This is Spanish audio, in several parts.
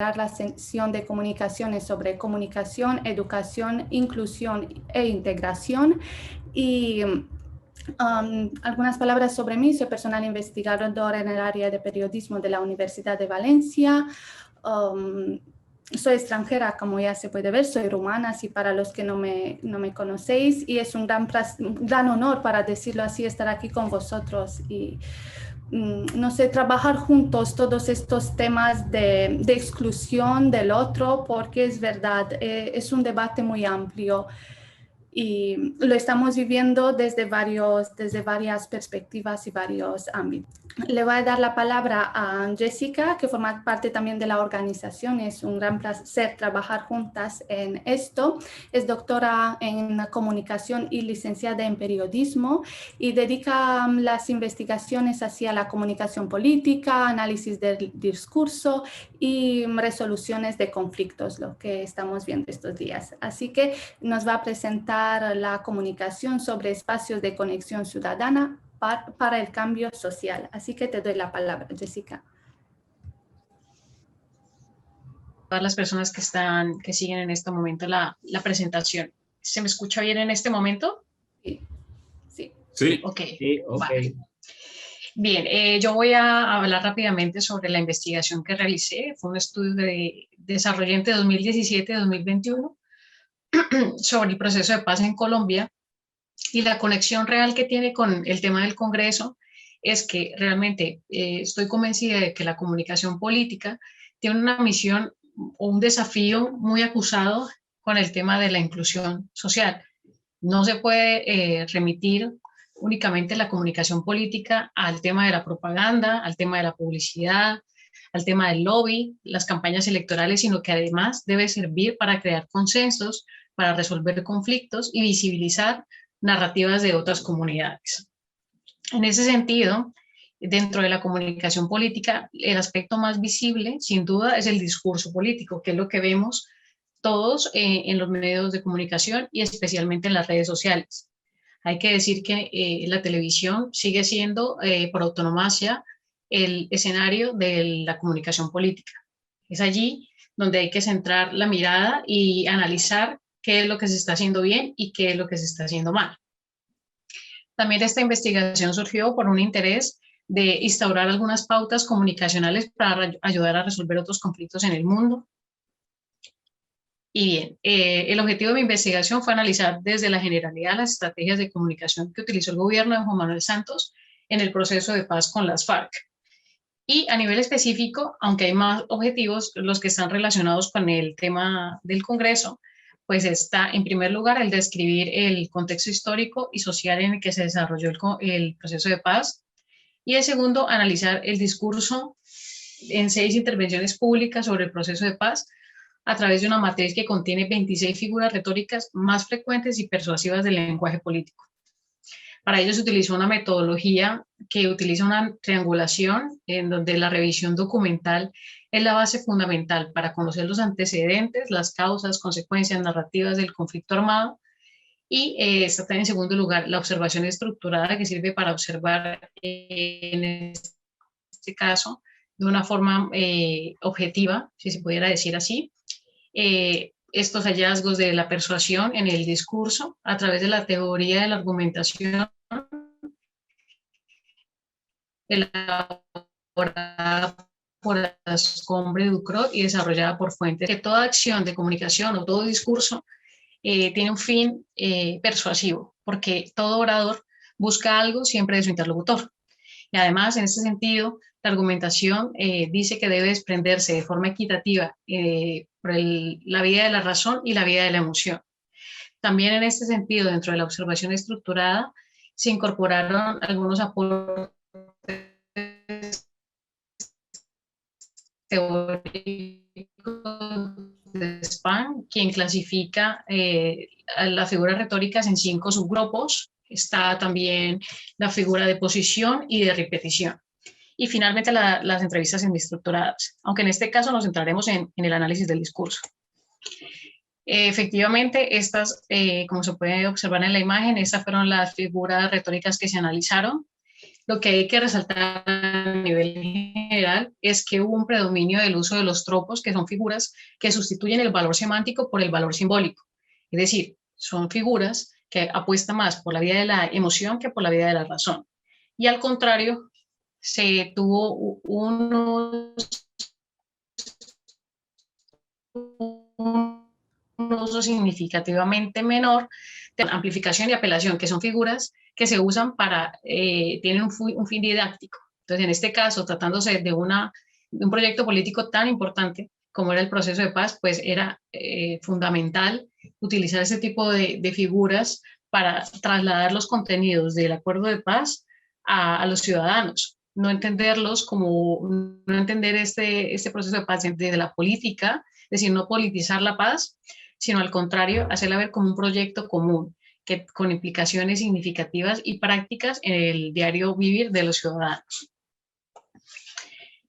la sección de comunicaciones sobre comunicación, educación, inclusión e integración. Y algunas palabras sobre mí: soy personal investigador en el área de periodismo de la Universidad de Valencia. Soy extranjera, como ya se puede ver, soy rumana, así para los que no me conocéis, y es un gran honor, para decirlo así, estar aquí con vosotros y no sé, trabajar juntos todos estos temas de exclusión del otro, porque es verdad, es un debate muy amplio y lo estamos viviendo desde varias perspectivas y varios ámbitos. Le voy a dar la palabra a Jessica, que forma parte también de la organización. Es un gran placer trabajar juntas en esto. Es doctora en comunicación y licenciada en periodismo, y dedica las investigaciones hacia la comunicación política, análisis del discurso y resoluciones de conflictos, lo que estamos viendo estos días. Así que nos va a presentar la comunicación sobre espacios de conexión ciudadana para el cambio social. Así que te doy la palabra, Jessica. Todas las personas que siguen en este momento la presentación. ¿Se me escucha bien en este momento? Sí. Sí. Sí. Ok. Sí, okay. Bien, yo voy a hablar rápidamente sobre la investigación que realicé. Fue un estudio de desarrollo entre 2017 y 2021 sobre el proceso de paz en Colombia, y la conexión real que tiene con el tema del Congreso es que realmente estoy convencida de que la comunicación política tiene una misión o un desafío muy acusado con el tema de la inclusión social. No se puede remitir únicamente la comunicación política al tema de la propaganda, al tema de la publicidad, al tema del lobby, las campañas electorales, sino que además debe servir para crear consensos, para resolver conflictos y visibilizar narrativas de otras comunidades. En ese sentido, dentro de la comunicación política, el aspecto más visible, sin duda, es el discurso político, que es lo que vemos todos en los medios de comunicación y especialmente en las redes sociales. Hay que decir que la televisión sigue siendo, por autonomía, el escenario de la comunicación política. Es allí donde hay que centrar la mirada y analizar qué es lo que se está haciendo bien y qué es lo que se está haciendo mal. También esta investigación surgió por un interés de instaurar algunas pautas comunicacionales para ayudar a resolver otros conflictos en el mundo. Y bien, el objetivo de mi investigación fue analizar desde la generalidad las estrategias de comunicación que utilizó el gobierno de Juan Manuel Santos en el proceso de paz con las FARC. Y a nivel específico, aunque hay más objetivos, los que están relacionados con el tema del Congreso, pues está en primer lugar el describir el contexto histórico y social en el que se desarrolló el proceso de paz, y el segundo, analizar el discurso en 6 intervenciones públicas sobre el proceso de paz a través de una matriz que contiene 26 figuras retóricas más frecuentes y persuasivas del lenguaje político. Para ello se utilizó una metodología que utiliza una triangulación en donde la revisión documental es la base fundamental para conocer los antecedentes, las causas, consecuencias, narrativas del conflicto armado, y está en segundo lugar la observación estructurada, que sirve para observar en este caso de una forma objetiva, si se pudiera decir así, estos hallazgos de la persuasión en el discurso a través de la teoría de la argumentación elaborada por Ascombre Ducrot y desarrollada por Fuentes. Que toda acción de comunicación o todo discurso tiene un fin persuasivo, porque todo orador busca algo siempre de su interlocutor. Y además, en este sentido, la argumentación dice que debe desprenderse de forma equitativa por la vía de la razón y la vía de la emoción. También en este sentido, dentro de la observación estructurada, se incorporaron algunos aportes teóricos de Spahn, quien clasifica las figuras retóricas en 5 subgrupos. Está también la figura de posición y de repetición. Y finalmente las entrevistas semiestructuradas, aunque en este caso nos centraremos en el análisis del discurso. Efectivamente, estas, como se puede observar en la imagen, estas fueron las figuras retóricas que se analizaron. Lo que hay que resaltar a nivel general es que hubo un predominio del uso de los tropos, que son figuras que sustituyen el valor semántico por el valor simbólico. Es decir, son figuras que apuestan más por la vía de la emoción que por la vía de la razón. Y al contrario, se tuvo un uso significativamente menor de amplificación y apelación, que son figuras que se usan para, tienen un fin didáctico. Entonces, en este caso, tratándose de un proyecto político tan importante como era el proceso de paz, pues era fundamental utilizar ese tipo de figuras para trasladar los contenidos del acuerdo de paz a los ciudadanos, no entenderlos como, no entender este proceso de paz desde la política, es decir, no politizar la paz, sino al contrario, hacerla ver como un proyecto común, que, con implicaciones significativas y prácticas en el diario vivir de los ciudadanos.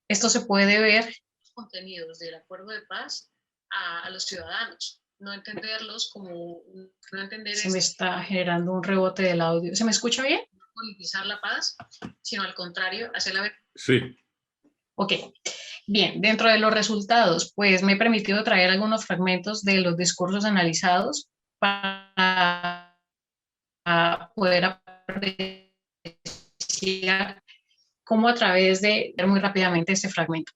Esto se puede ver en los contenidos del acuerdo de paz a los ciudadanos, no entenderlos como, no entender... Se me está generando un rebote del audio. ¿Se me escucha bien? No politizar la paz, sino al contrario, hacerla ver... Sí. Ok, bien, dentro de los resultados, pues me he permitido traer algunos fragmentos de los discursos analizados para poder apreciar cómo a través de ver muy rápidamente este fragmento.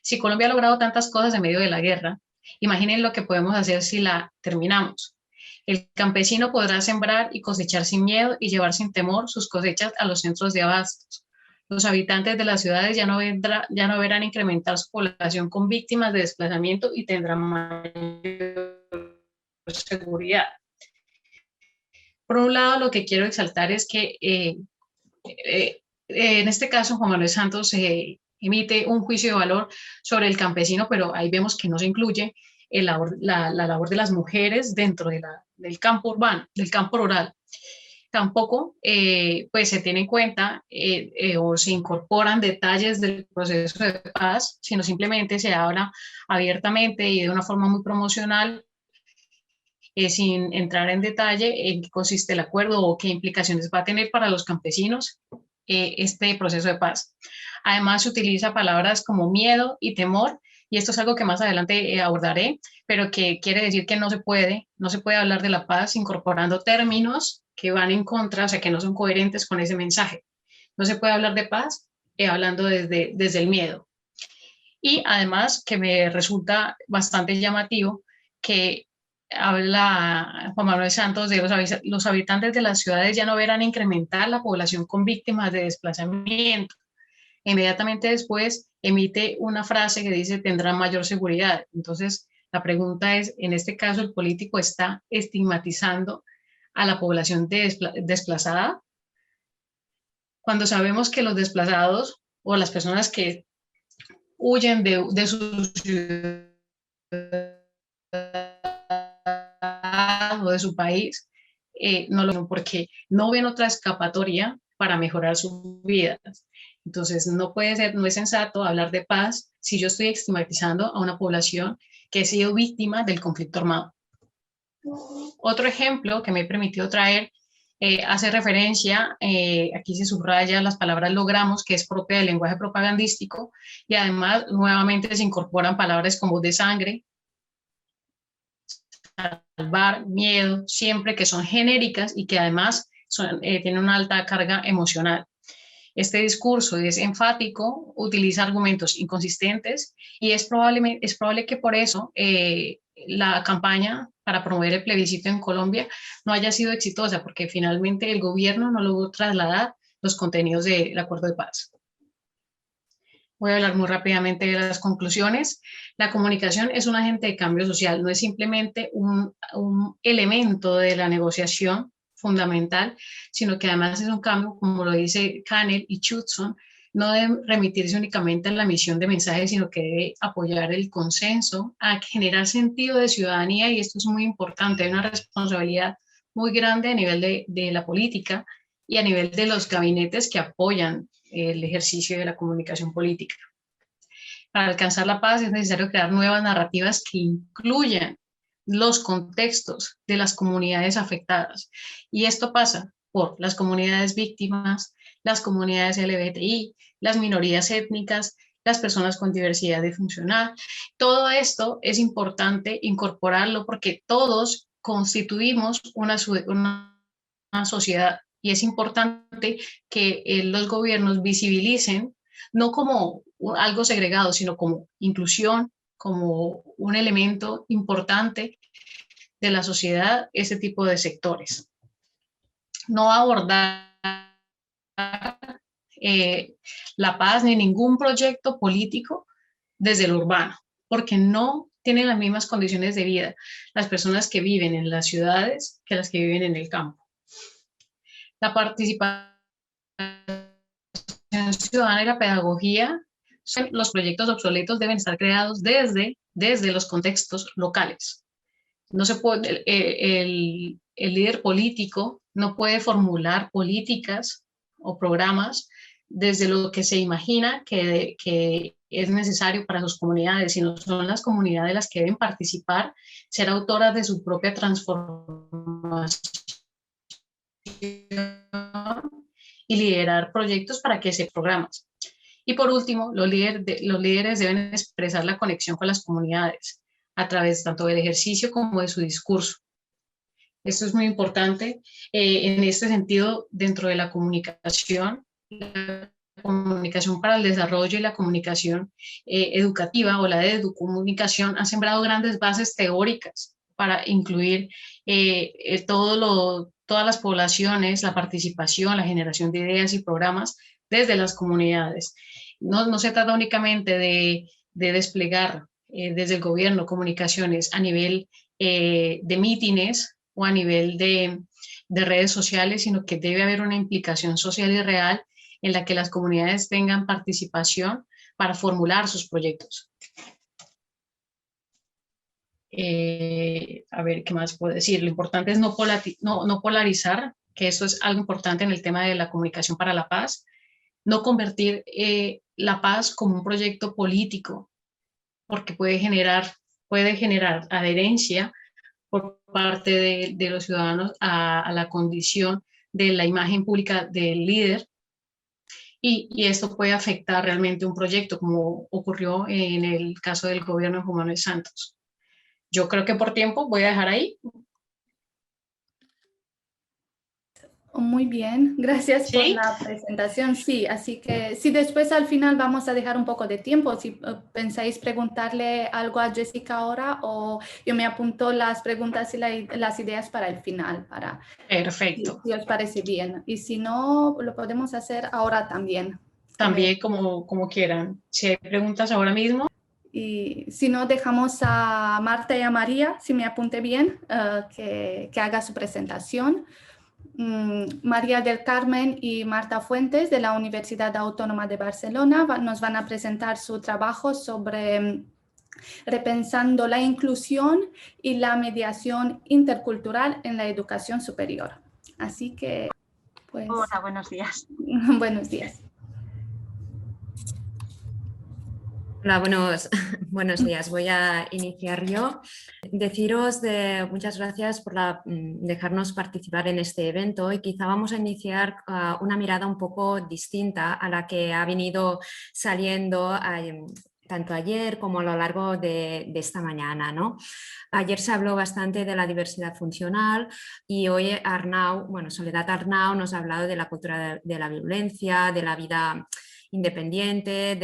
Si Colombia ha logrado tantas cosas en medio de la guerra, imaginen lo que podemos hacer si la terminamos. El campesino podrá sembrar y cosechar sin miedo y llevar sin temor sus cosechas a los centros de abastos. Los habitantes de las ciudades ya no verán incrementar su población con víctimas de desplazamiento y tendrán mayor seguridad. Por un lado, lo que quiero exaltar es que en este caso Juan Manuel Santos emite un juicio de valor sobre el campesino, pero ahí vemos que no se incluye la labor de las mujeres dentro del campo urbano, del campo rural. Tampoco pues se tiene en cuenta o se incorporan detalles del proceso de paz, sino simplemente se habla abiertamente y de una forma muy promocional, sin entrar en detalle en qué consiste el acuerdo o qué implicaciones va a tener para los campesinos este proceso de paz. Además, se utiliza palabras como miedo y temor, y esto es algo que más adelante abordaré, pero que quiere decir que no se puede hablar de la paz incorporando términos que van en contra, o sea, que no son coherentes con ese mensaje. No se puede hablar de paz hablando desde el miedo. Y además que me resulta bastante llamativo que habla Juan Manuel Santos de los habitantes de las ciudades ya no verán incrementar la población con víctimas de desplazamiento. Inmediatamente después emite una frase que dice tendrán mayor seguridad. Entonces, la pregunta es, en este caso, ¿el político está estigmatizando a la población desplazada? Cuando sabemos que los desplazados o las personas que huyen de su ciudad o de su país, no lo ven porque no ven otra escapatoria para mejorar sus vidas. Entonces, no es sensato hablar de paz si yo estoy estigmatizando a una población que ha sido víctima del conflicto armado. Otro ejemplo que me he permitido traer hace referencia, aquí se subraya las palabras logramos, que es propia del lenguaje propagandístico, y además nuevamente se incorporan palabras como de sangre, salvar, miedo, siempre, que son genéricas y que además tienen una alta carga emocional. Este discurso es enfático, utiliza argumentos inconsistentes y es probable que por eso la campaña para promover el plebiscito en Colombia no haya sido exitosa, porque finalmente el gobierno no logró trasladar los contenidos del acuerdo de paz. Voy a hablar muy rápidamente de las conclusiones. La comunicación es un agente de cambio social, no es simplemente un elemento de la negociación fundamental, sino que además es un cambio, como lo dice Canel y Chudson, no debe remitirse únicamente a la emisión de mensajes, sino que debe apoyar el consenso, a generar sentido de ciudadanía, y esto es muy importante, hay una responsabilidad muy grande a nivel de la política y a nivel de los gabinetes que apoyan el ejercicio de la comunicación política. Para alcanzar la paz es necesario crear nuevas narrativas que incluyan los contextos de las comunidades afectadas. Y esto pasa por las comunidades víctimas, las comunidades LGBTI, las minorías étnicas, las personas con diversidad funcional. Todo esto es importante incorporarlo porque todos constituimos una sociedad y es importante que los gobiernos visibilicen no como algo segregado, sino como inclusión, como un elemento importante de la sociedad, ese tipo de sectores. No abordar la paz ni ningún proyecto político desde lo urbano, porque no tienen las mismas condiciones de vida las personas que viven en las ciudades que las que viven en el campo. La participación ciudadana y la pedagogía, los proyectos obsoletos deben estar creados desde los contextos locales. No se puede, el líder político no puede formular políticas o programas desde lo que se imagina que es necesario para sus comunidades, sino son las comunidades las que deben participar, ser autoras de su propia transformación y liderar proyectos para que se programas. Y por último, los líderes deben expresar la conexión con las comunidades a través tanto del ejercicio como de su discurso. Esto es muy importante. En este sentido, dentro de la comunicación para el desarrollo y la comunicación educativa o la de educomunicación ha sembrado grandes bases teóricas para incluir todas las poblaciones, la participación, la generación de ideas y programas desde las comunidades. No se trata únicamente de desplegar desde el gobierno comunicaciones a nivel de mítines o a nivel de redes sociales, sino que debe haber una implicación social y real en la que las comunidades tengan participación para formular sus proyectos. A ver, ¿qué más puedo decir? Lo importante es no polarizar, que eso es algo importante en el tema de la comunicación para la paz, no convertir la paz como un proyecto político, porque puede generar adherencia por parte de los ciudadanos a la condición de la imagen pública del líder, y esto puede afectar realmente un proyecto, como ocurrió en el caso del gobierno de Juan Manuel Santos. Yo creo que por tiempo voy a dejar ahí. Muy bien, gracias por la presentación. Sí, así que si después al final vamos a dejar un poco de tiempo, si pensáis preguntarle algo a Jessica ahora, o yo me apunto las preguntas y las ideas para el final. Perfecto. Si os parece bien. Y si no, lo podemos hacer ahora también. También como quieran. Si hay preguntas ahora mismo. Y si no, dejamos a Marta y a María, si me apunte bien, que haga su presentación. María del Carmen y Marta Fuentes de la Universidad Autónoma de Barcelona nos van a presentar su trabajo sobre repensando la inclusión y la mediación intercultural en la educación superior. Así que, pues... Hola, buenos días. Buenos días. Hola, buenos días. Voy a iniciar yo. Deciros muchas gracias por dejarnos participar en este evento, y quizá vamos a iniciar una mirada un poco distinta a la que ha venido saliendo tanto ayer como a lo largo de esta mañana, ¿no? Ayer se habló bastante de la diversidad funcional y hoy Soledad Arnau nos ha hablado de la cultura de la violencia, de la vida independiente,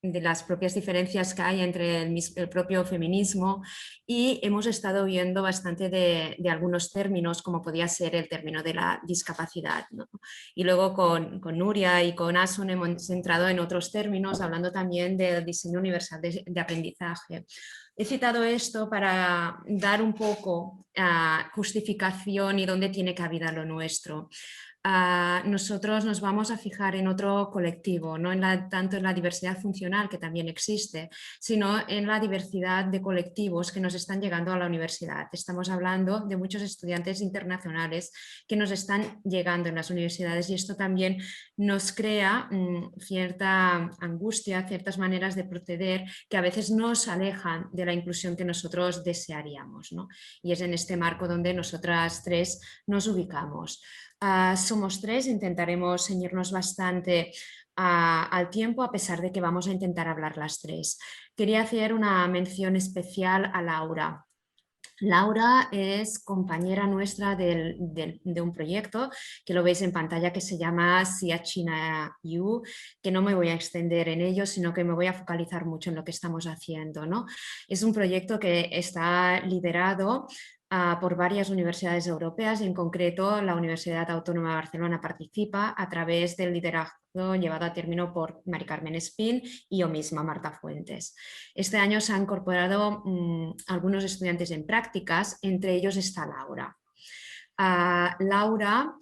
de las propias diferencias que hay entre el propio feminismo, y hemos estado viendo bastante de algunos términos, como podía ser el término de la discapacidad, ¿no? Y luego con Nuria y con Asun hemos entrado en otros términos, hablando también del diseño universal de aprendizaje. He citado esto para dar un poco justificación y dónde tiene cabida lo nuestro. Nosotros nos vamos a fijar en otro colectivo, no tanto en la diversidad funcional, que también existe, sino en la diversidad de colectivos que nos están llegando a la universidad. Estamos hablando de muchos estudiantes internacionales que nos están llegando en las universidades, y esto también nos crea cierta angustia, ciertas maneras de proceder que a veces nos alejan de la inclusión que nosotros desearíamos, ¿no? Y es en este marco donde nosotras tres nos ubicamos. Somos 3, intentaremos ceñirnos bastante al tiempo, a pesar de que vamos a intentar hablar las 3. Quería hacer una mención especial a Laura. Laura es compañera nuestra de un proyecto que lo veis en pantalla, que se llama SIA China U, que no me voy a extender en ello, sino que me voy a focalizar mucho en lo que estamos haciendo, ¿no? Es un proyecto que está liderado por varias universidades europeas y en concreto la Universidad Autónoma de Barcelona participa a través del liderazgo llevado a término por Mari Carmen Espín y yo misma, Marta Fuentes. Este año se han incorporado algunos estudiantes en prácticas, entre ellos está Laura. Laura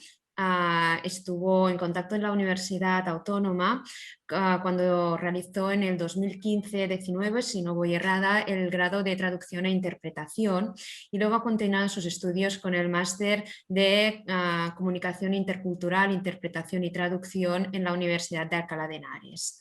estuvo en contacto en la Universidad Autónoma cuando realizó en el 2015-19, si no voy errada, el grado de traducción e interpretación y luego ha continuado sus estudios con el máster de comunicación intercultural, interpretación y traducción en la Universidad de Alcalá de Henares.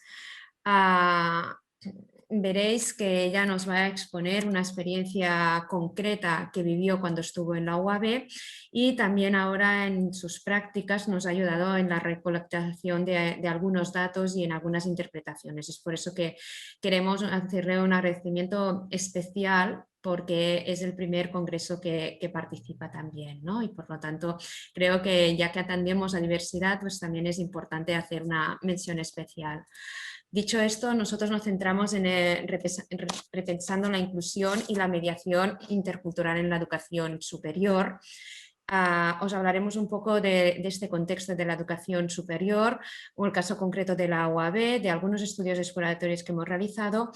Veréis que ella nos va a exponer una experiencia concreta que vivió cuando estuvo en la UAB y también ahora en sus prácticas nos ha ayudado en la recolectación de algunos datos y en algunas interpretaciones. Es por eso que queremos hacerle un agradecimiento especial porque es el primer congreso que participa también, ¿no? Y por lo tanto creo que ya que atendemos a diversidad, pues también es importante hacer una mención especial. Dicho esto, nosotros nos centramos en repensando la inclusión y la mediación intercultural en la educación superior. Os hablaremos un poco de este contexto de la educación superior o el caso concreto de la UAB, de algunos estudios exploratorios que hemos realizado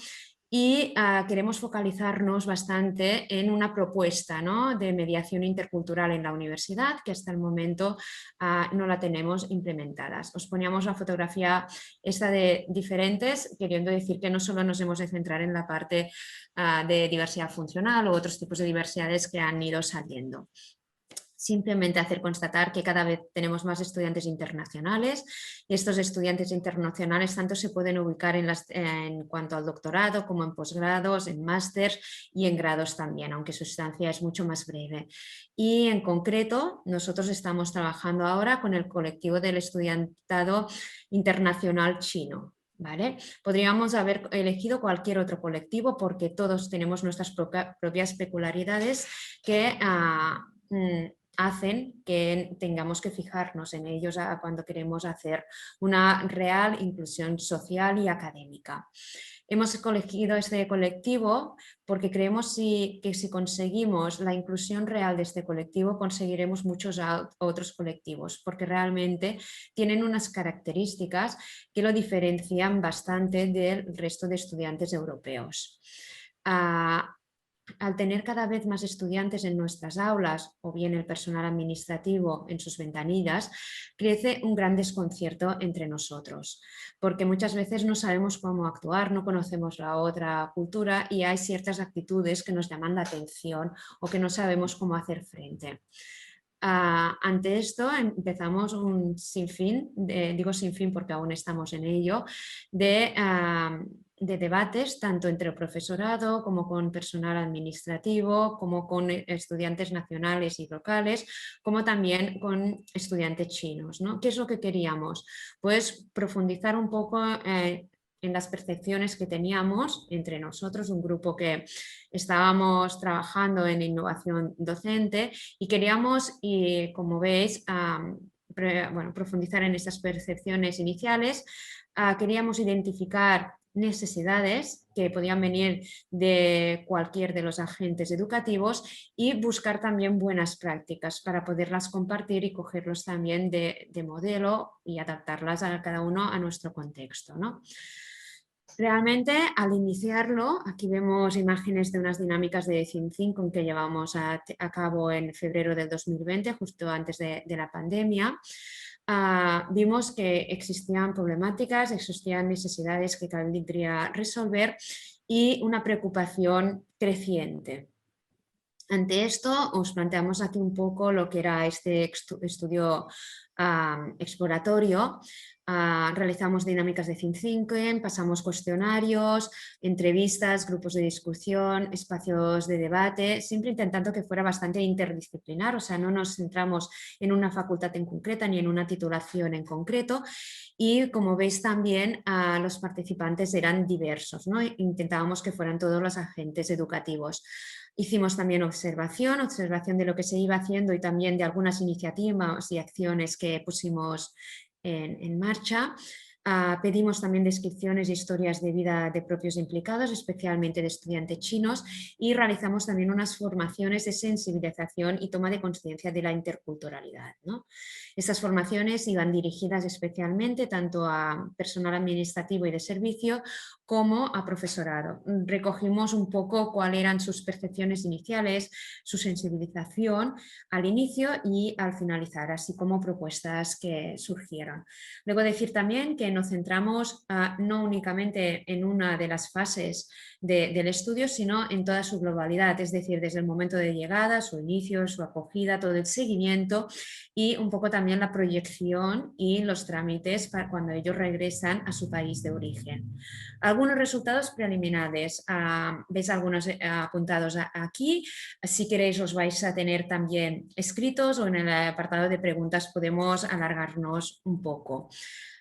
y queremos focalizarnos bastante en una propuesta, ¿no?, de mediación intercultural en la universidad que hasta el momento no la tenemos implementada. Os poníamos la fotografía esta de diferentes, queriendo decir que no solo nos hemos de centrar en la parte de diversidad funcional u otros tipos de diversidades que han ido saliendo. Simplemente hacer constatar que cada vez tenemos más estudiantes internacionales y estos estudiantes internacionales tanto se pueden ubicar en cuanto al doctorado como en posgrados, en másters y en grados también, aunque su estancia es mucho más breve. Y en concreto nosotros estamos trabajando ahora con el colectivo del estudiantado internacional chino. ¿Vale? Podríamos haber elegido cualquier otro colectivo porque todos tenemos nuestras propias peculiaridades que hacen que tengamos que fijarnos en ellos cuando queremos hacer una real inclusión social y académica. Hemos elegido este colectivo porque creemos que si conseguimos la inclusión real de este colectivo conseguiremos muchos otros colectivos porque realmente tienen unas características que lo diferencian bastante del resto de estudiantes europeos. Al tener cada vez más estudiantes en nuestras aulas o bien el personal administrativo en sus ventanillas, crece un gran desconcierto entre nosotros, porque muchas veces no sabemos cómo actuar, no conocemos la otra cultura y hay ciertas actitudes que nos llaman la atención o que no sabemos cómo hacer frente. Ante esto empezamos un sinfín, digo sinfín porque aún estamos en ello, de debates tanto entre el profesorado como con personal administrativo, como con estudiantes nacionales y locales, como también con estudiantes chinos, ¿no? ¿Qué es lo que queríamos? Pues profundizar un poco en las percepciones que teníamos entre nosotros, un grupo que estábamos trabajando en innovación docente y queríamos, y como veis, profundizar en estas percepciones iniciales. Queríamos identificar necesidades que podían venir de cualquier de los agentes educativos y buscar también buenas prácticas para poderlas compartir y cogerlos también de modelo y adaptarlas a cada uno a nuestro contexto, ¿no? Realmente al iniciarlo, aquí vemos imágenes de unas dinámicas de Think Thinking que llevamos a cabo en febrero del 2020, justo antes de la pandemia. Vimos que existían problemáticas, existían necesidades que cabría resolver y una preocupación creciente. Ante esto os planteamos aquí un poco lo que era este estudio exploratorio Realizamos dinámicas de think thinking, pasamos cuestionarios, entrevistas, grupos de discusión, espacios de debate, siempre intentando que fuera bastante interdisciplinar, o sea, no nos centramos en una facultad en concreta ni en una titulación en concreto. Y como veis también los participantes eran diversos, ¿no? Intentábamos que fueran todos los agentes educativos. Hicimos también observación de lo que se iba haciendo y también de algunas iniciativas y acciones que pusimos en marcha. Pedimos también descripciones e historias de vida de propios implicados, especialmente de estudiantes chinos, y realizamos también unas formaciones de sensibilización y toma de conciencia de la interculturalidad, ¿no? Estas formaciones iban dirigidas especialmente tanto a personal administrativo y de servicio como a profesorado. Recogimos un poco cuáles eran sus percepciones iniciales, su sensibilización al inicio y al finalizar, así como propuestas que surgieron. Luego decir también que nos centramos no únicamente en una de las fases del estudio, sino en toda su globalidad, es decir, desde el momento de llegada, su inicio, su acogida, todo el seguimiento y un poco también la proyección y los trámites para cuando ellos regresan a su país de origen. Algunos resultados preliminares, veis algunos apuntados aquí, si queréis os vais a tener también escritos o en el apartado de preguntas podemos alargarnos un poco.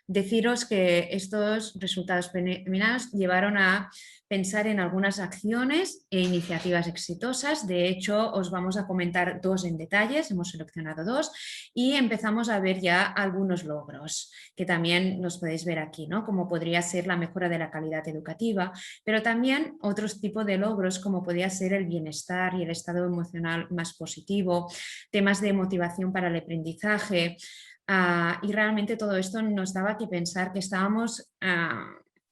Deciros que estos resultados preliminares llevaron a pensar en algunas acciones e iniciativas exitosas. De hecho, os vamos a comentar dos en detalles, hemos seleccionado dos y empezamos a ver ya algunos logros que también los podéis ver aquí, ¿no? Como podría ser la mejora de la calidad educativa, pero también otros tipos de logros como podría ser el bienestar y el estado emocional más positivo, temas de motivación para el aprendizaje. Y realmente todo esto nos daba que pensar que estábamos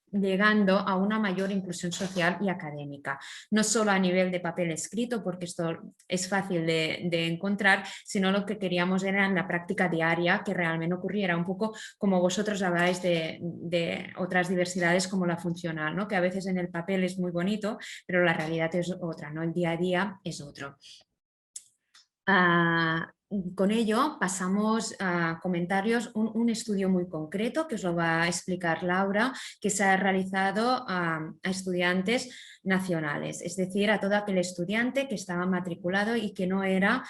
llegando a una mayor inclusión social y académica, no solo a nivel de papel escrito, porque esto es fácil de encontrar, sino lo que queríamos era en la práctica diaria que realmente ocurriera, un poco como vosotros habláis de otras diversidades como la funcional, ¿no? Que a veces en el papel es muy bonito, pero la realidad es otra, ¿no? El día a día es otro. Con ello pasamos a comentarios, un estudio muy concreto que os lo va a explicar Laura, que se ha realizado a estudiantes nacionales, es decir, a todo aquel estudiante que estaba matriculado y que no era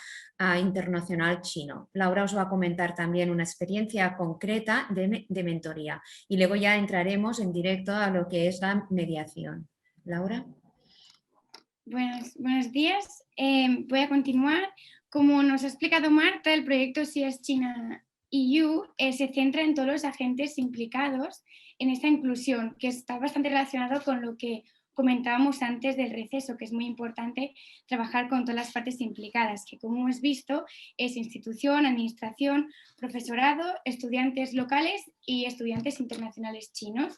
internacional chino. Laura os va a comentar también una experiencia concreta de mentoría y luego ya entraremos en directo a lo que es la mediación. Laura. Buenos días. Voy a continuar. Como nos ha explicado Marta, el proyecto CS China EU se centra en todos los agentes implicados en esta inclusión, que está bastante relacionado con lo que comentábamos antes del receso, que es muy importante trabajar con todas las partes implicadas, que como hemos visto es institución, administración, profesorado, estudiantes locales y estudiantes internacionales chinos.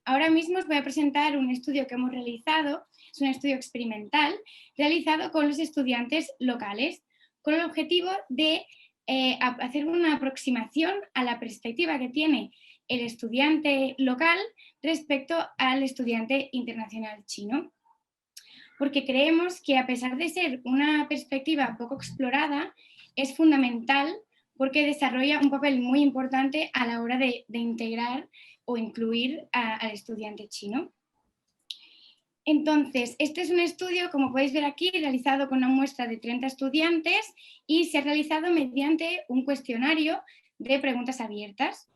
Ahora mismo os voy a presentar un estudio que hemos realizado, es un estudio experimental realizado con los estudiantes locales, con el objetivo de hacer una aproximación a la perspectiva que tiene el estudiante local respecto al estudiante internacional chino. Porque creemos que a pesar de ser una perspectiva poco explorada, es fundamental porque desarrolla un papel muy importante a la hora de integrar o incluir al estudiante chino. Entonces, este es un estudio, como podéis ver aquí, realizado con una muestra de 30 estudiantes y se ha realizado mediante un cuestionario de preguntas abiertas.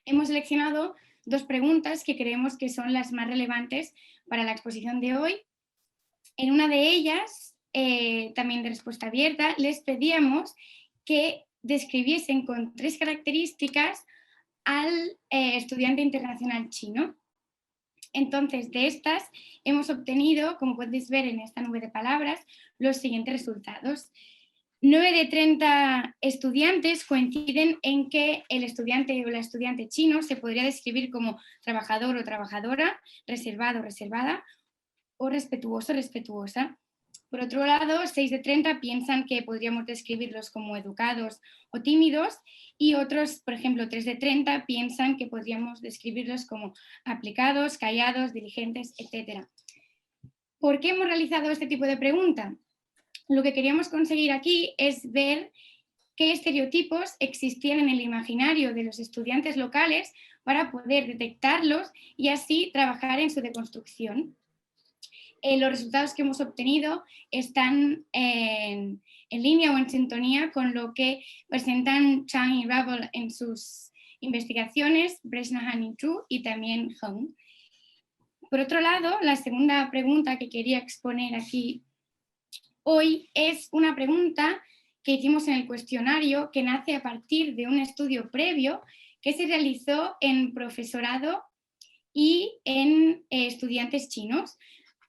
Hemos seleccionado dos preguntas que creemos que son las más relevantes para la exposición de hoy. En una de ellas, también de respuesta abierta, les pedíamos que describiesen con 3 características al estudiante internacional chino. Entonces, de estas hemos obtenido, como podéis ver en esta nube de palabras, los siguientes resultados. 9 de 30 estudiantes coinciden en que el estudiante o la estudiante chino se podría describir como trabajador o trabajadora, reservado o reservada, o respetuoso o respetuosa. Por otro lado, 6 de 30 piensan que podríamos describirlos como educados o tímidos y otros, por ejemplo, 3 de 30 piensan que podríamos describirlos como aplicados, callados, diligentes, etc. ¿Por qué hemos realizado este tipo de pregunta? Lo que queríamos conseguir aquí es ver qué estereotipos existían en el imaginario de los estudiantes locales para poder detectarlos y así trabajar en su deconstrucción. Los resultados que hemos obtenido están en línea o en sintonía con lo que presentan Chang y Ravel en sus investigaciones, Bresnahan y Zhu y también Hong. Por otro lado, la segunda pregunta que quería exponer aquí hoy es una pregunta que hicimos en el cuestionario que nace a partir de un estudio previo que se realizó en profesorado y en estudiantes chinos.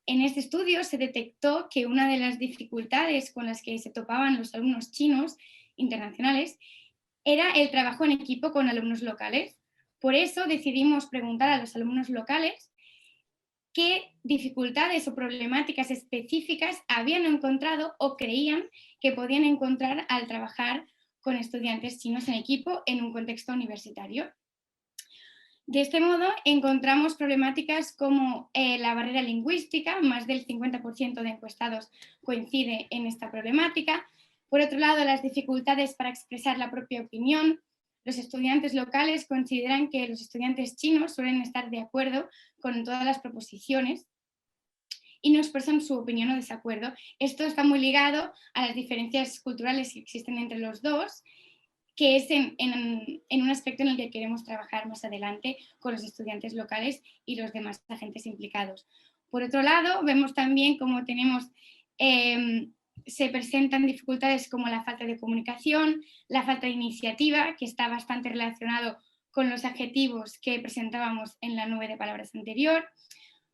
En este estudio se detectó que una de las dificultades con las que se topaban los alumnos chinos internacionales era el trabajo en equipo con alumnos locales. Por eso decidimos preguntar a los alumnos locales qué dificultades o problemáticas específicas habían encontrado o creían que podían encontrar al trabajar con estudiantes chinos en equipo en un contexto universitario. De este modo, encontramos problemáticas como la barrera lingüística, más del 50% de encuestados coincide en esta problemática. Por otro lado, las dificultades para expresar la propia opinión. Los estudiantes locales consideran que los estudiantes chinos suelen estar de acuerdo con todas las proposiciones y no expresan su opinión o desacuerdo. Esto está muy ligado a las diferencias culturales que existen entre los dos, que es en un aspecto en el que queremos trabajar más adelante con los estudiantes locales y los demás agentes implicados. Por otro lado, vemos también cómo tenemos, se presentan dificultades como la falta de comunicación, la falta de iniciativa, que está bastante relacionado con los adjetivos que presentábamos en la nube de palabras anterior,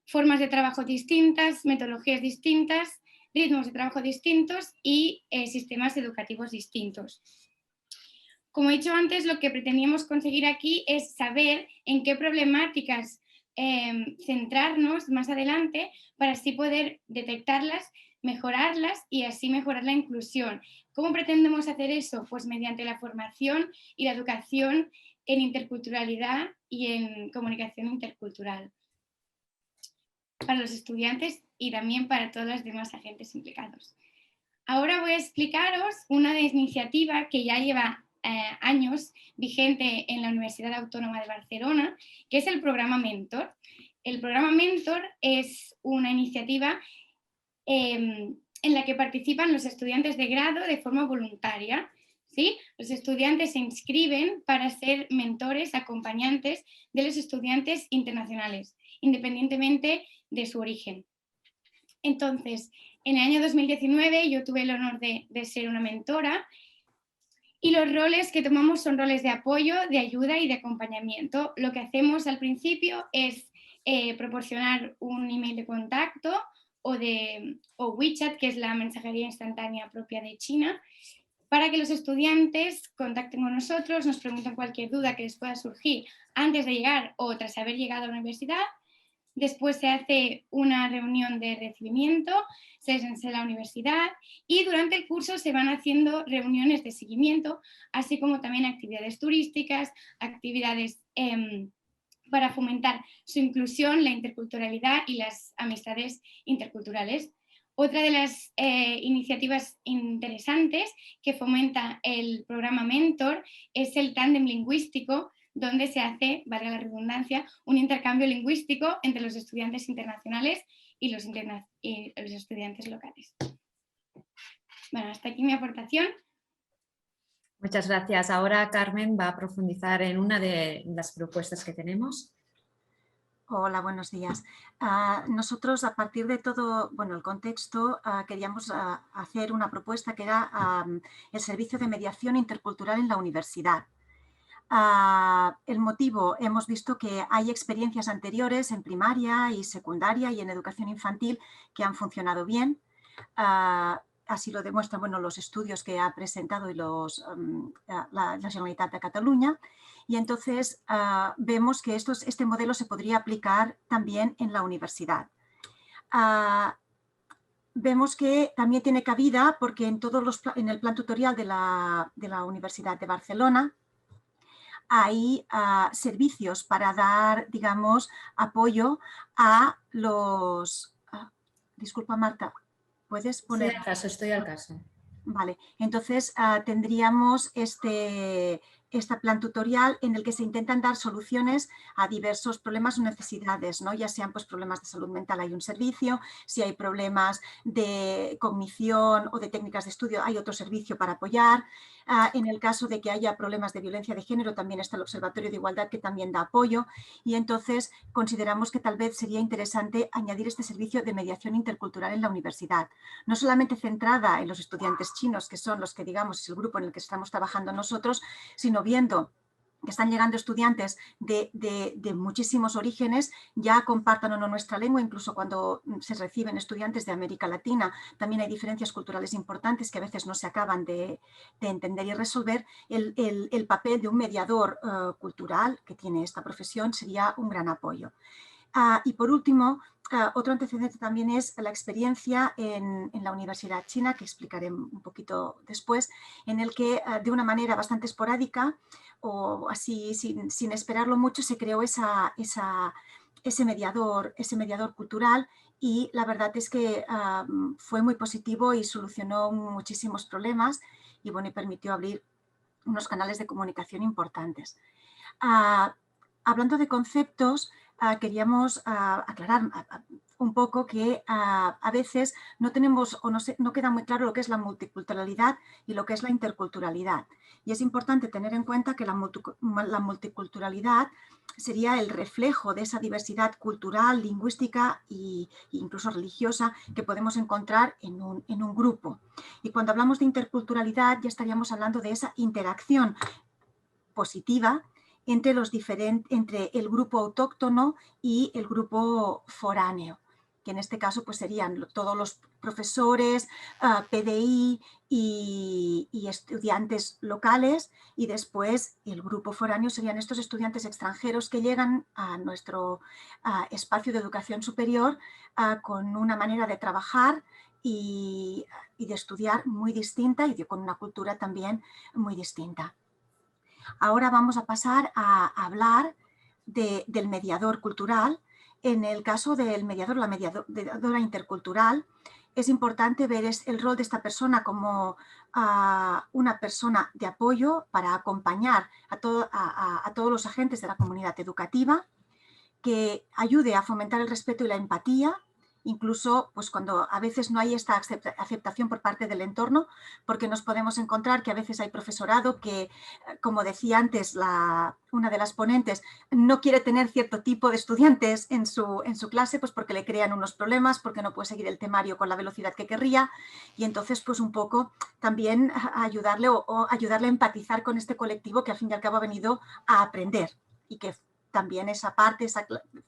formas de trabajo distintas, metodologías distintas, ritmos de trabajo distintos y sistemas educativos distintos. Como he dicho antes, lo que pretendíamos conseguir aquí es saber en qué problemáticas centrarnos más adelante para así poder detectarlas, mejorarlas y así mejorar la inclusión. ¿Cómo pretendemos hacer eso? Pues mediante la formación y la educación en interculturalidad y en comunicación intercultural para los estudiantes y también para todos los demás agentes implicados. Ahora voy a explicaros una iniciativa que ya lleva años vigente en la Universidad Autónoma de Barcelona, que es el programa Mentor. El programa Mentor es una iniciativa en la que participan los estudiantes de grado de forma voluntaria. ¿Sí? Los estudiantes se inscriben para ser mentores, acompañantes de los estudiantes internacionales, independientemente de su origen. Entonces, en el año 2019 yo tuve el honor de ser una mentora y los roles que tomamos son roles de apoyo, de ayuda y de acompañamiento. Lo que hacemos al principio es proporcionar un email de contacto o WeChat, que es la mensajería instantánea propia de China, para que los estudiantes contacten con nosotros, nos pregunten cualquier duda que les pueda surgir antes de llegar o tras haber llegado a la universidad. Después se hace una reunión de recibimiento, se enseña la universidad y durante el curso se van haciendo reuniones de seguimiento, así como también actividades turísticas, actividades para fomentar su inclusión, la interculturalidad y las amistades interculturales. Otra de las iniciativas interesantes que fomenta el programa Mentor es el tándem lingüístico, donde se hace, valga la redundancia, un intercambio lingüístico entre los estudiantes internacionales y los estudiantes locales. Bueno, hasta aquí mi aportación. Muchas gracias. Ahora Carmen va a profundizar en una de las propuestas que tenemos. Hola, buenos días. Nosotros, a partir de todo el contexto, queríamos hacer una propuesta que era el servicio de mediación intercultural en la universidad. El motivo, hemos visto que hay experiencias anteriores en primaria y secundaria y en educación infantil que han funcionado bien. Así lo demuestran los estudios que ha presentado y la Generalitat de Cataluña. Y entonces vemos que este modelo se podría aplicar también en la universidad. Vemos que también tiene cabida porque en el plan tutorial de la Universidad de Barcelona hay servicios para dar, digamos, apoyo a los... disculpa, Marta, ¿puedes poner...? Estoy al caso. Vale, entonces tendríamos este plan tutorial en el que se intentan dar soluciones a diversos problemas o necesidades, ¿no? Ya sean pues, problemas de salud mental, hay un servicio; si hay problemas de cognición o de técnicas de estudio, hay otro servicio para apoyar. En el caso de que haya problemas de violencia de género, también está el Observatorio de Igualdad, que también da apoyo, y entonces consideramos que tal vez sería interesante añadir este servicio de mediación intercultural en la universidad, no solamente centrada en los estudiantes chinos, que son los que, digamos, es el grupo en el que estamos trabajando nosotros, sino viendo que están llegando estudiantes de muchísimos orígenes, ya compartan o no nuestra lengua. Incluso cuando se reciben estudiantes de América Latina, también hay diferencias culturales importantes que a veces no se acaban de entender y resolver. El papel de un mediador cultural que tiene esta profesión sería un gran apoyo. Y por último, otro antecedente también es la experiencia en la Universidad China, que explicaré un poquito después, en el que de una manera bastante esporádica o así sin esperarlo mucho se creó ese mediador cultural, y la verdad es que fue muy positivo y solucionó muchísimos problemas y, bueno, y permitió abrir unos canales de comunicación importantes. Hablando de conceptos, queríamos aclarar un poco que a veces no tenemos o no queda muy claro lo que es la multiculturalidad y lo que es la interculturalidad. Y es importante tener en cuenta que la multiculturalidad sería el reflejo de esa diversidad cultural, lingüística e incluso religiosa que podemos encontrar en un grupo. Y cuando hablamos de interculturalidad ya estaríamos hablando de esa interacción positiva entre el grupo autóctono y el grupo foráneo, que en este caso pues serían todos los profesores, PDI y estudiantes locales, y después el grupo foráneo serían estos estudiantes extranjeros que llegan a nuestro espacio de educación superior con una manera de trabajar y de estudiar muy distinta, y con una cultura también muy distinta. Ahora vamos a pasar a hablar del mediador cultural. En el caso del mediador, la mediadora intercultural, es importante ver el rol de esta persona como una persona de apoyo para acompañar a todos los agentes de la comunidad educativa, que ayude a fomentar el respeto y la empatía, incluso pues, cuando a veces no hay esta aceptación por parte del entorno, porque nos podemos encontrar que a veces hay profesorado que, como decía antes una de las ponentes, no quiere tener cierto tipo de estudiantes en su clase, pues porque le crean unos problemas, porque no puede seguir el temario con la velocidad que querría, y entonces pues un poco también ayudarle o ayudarle a empatizar con este colectivo que al fin y al cabo ha venido a aprender, y que también esa parte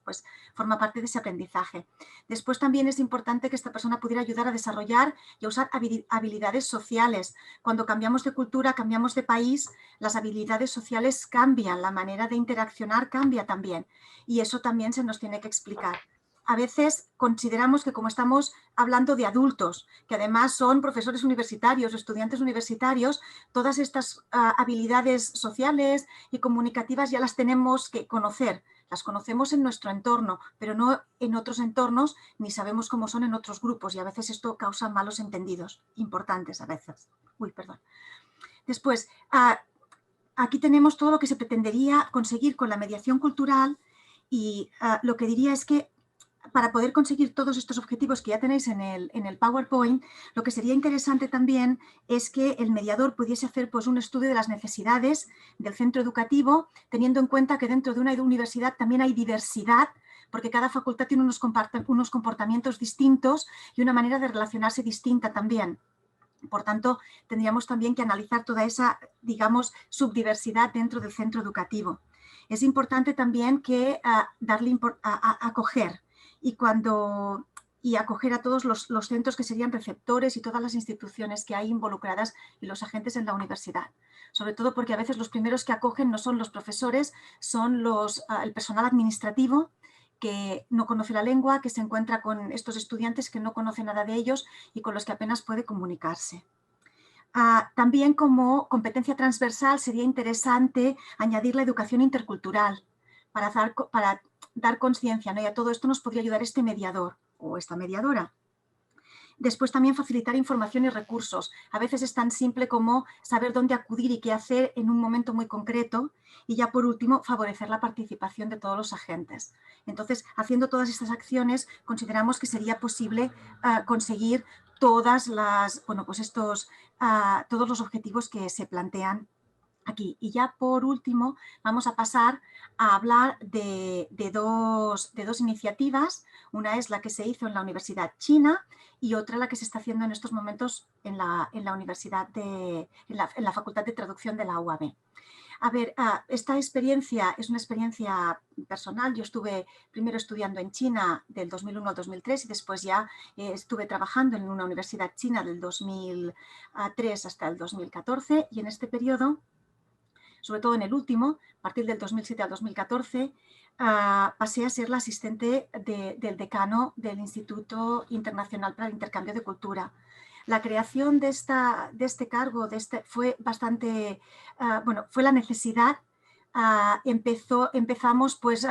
pues, forma parte de ese aprendizaje. Después también es importante que esta persona pudiera ayudar a desarrollar y a usar habilidades sociales. Cuando cambiamos de cultura, cambiamos de país, las habilidades sociales cambian, la manera de interaccionar cambia también, y eso también se nos tiene que explicar. A veces consideramos que, como estamos hablando de adultos, que además son profesores universitarios, estudiantes universitarios, todas estas habilidades sociales y comunicativas ya las tenemos que conocer. Las conocemos en nuestro entorno, pero no en otros entornos, ni sabemos cómo son en otros grupos, y a veces esto causa malos entendidos, importantes a veces. Después, aquí tenemos todo lo que se pretendería conseguir con la mediación cultural, y lo que diría es que para poder conseguir todos estos objetivos que ya tenéis en el PowerPoint, lo que sería interesante también es que el mediador pudiese hacer pues, un estudio de las necesidades del centro educativo, teniendo en cuenta que dentro de una universidad también hay diversidad, porque cada facultad tiene unos comportamientos distintos y una manera de relacionarse distinta también. Por tanto, tendríamos también que analizar toda esa, digamos, subdiversidad dentro del centro educativo. Es importante también que acoger y acoger a todos los centros que serían receptores y todas las instituciones que hay involucradas y los agentes en la universidad. Sobre todo porque a veces los primeros que acogen no son los profesores, son el personal administrativo, que no conoce la lengua, que se encuentra con estos estudiantes que no conocen nada de ellos y con los que apenas puede comunicarse. También como competencia transversal sería interesante añadir la educación intercultural para dar conciencia, ¿no? Y a todo esto nos podría ayudar este mediador o esta mediadora. Después también facilitar información y recursos. A veces es tan simple como saber dónde acudir y qué hacer en un momento muy concreto. Y ya por último, favorecer la participación de todos los agentes. Entonces, haciendo todas estas acciones, consideramos que sería posible conseguir todas las, bueno, pues todos los objetivos que se plantean aquí. Y ya por último vamos a pasar a hablar de dos iniciativas. Una es la que se hizo en la Universidad China y otra la que se está haciendo en estos momentos en la Universidad en la Facultad de Traducción de la UAB. A ver, esta experiencia es una experiencia personal. Yo estuve primero estudiando en China del 2001 al 2003 y después ya estuve trabajando en una universidad china del 2003 hasta el 2014 y en este periodo, sobre todo en el último, a partir del 2007 al 2014, pasé a ser la asistente del decano del Instituto Internacional para el Intercambio de Cultura. La creación de este cargo fue bastante, fue la necesidad. Empezamos, pues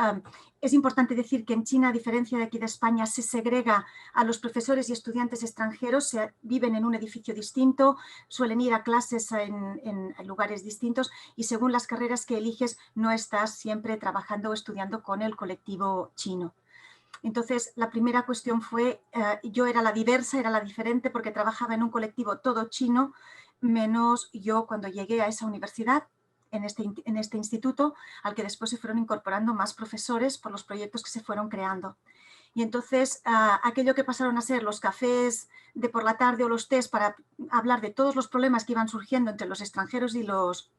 es importante decir que en China, a diferencia de aquí de España, se segrega a los profesores y estudiantes extranjeros, viven en un edificio distinto, suelen ir a clases en lugares distintos y según las carreras que eliges no estás siempre trabajando o estudiando con el colectivo chino. Entonces, la primera cuestión fue, yo era la diversa, era la diferente porque trabajaba en un colectivo todo chino, menos yo cuando llegué a esa universidad, en este instituto, al que después se fueron incorporando más profesores por los proyectos que se fueron creando. Y entonces, aquello que pasaron a ser los cafés de por la tarde o los tés para hablar de todos los problemas que iban surgiendo entre los extranjeros y los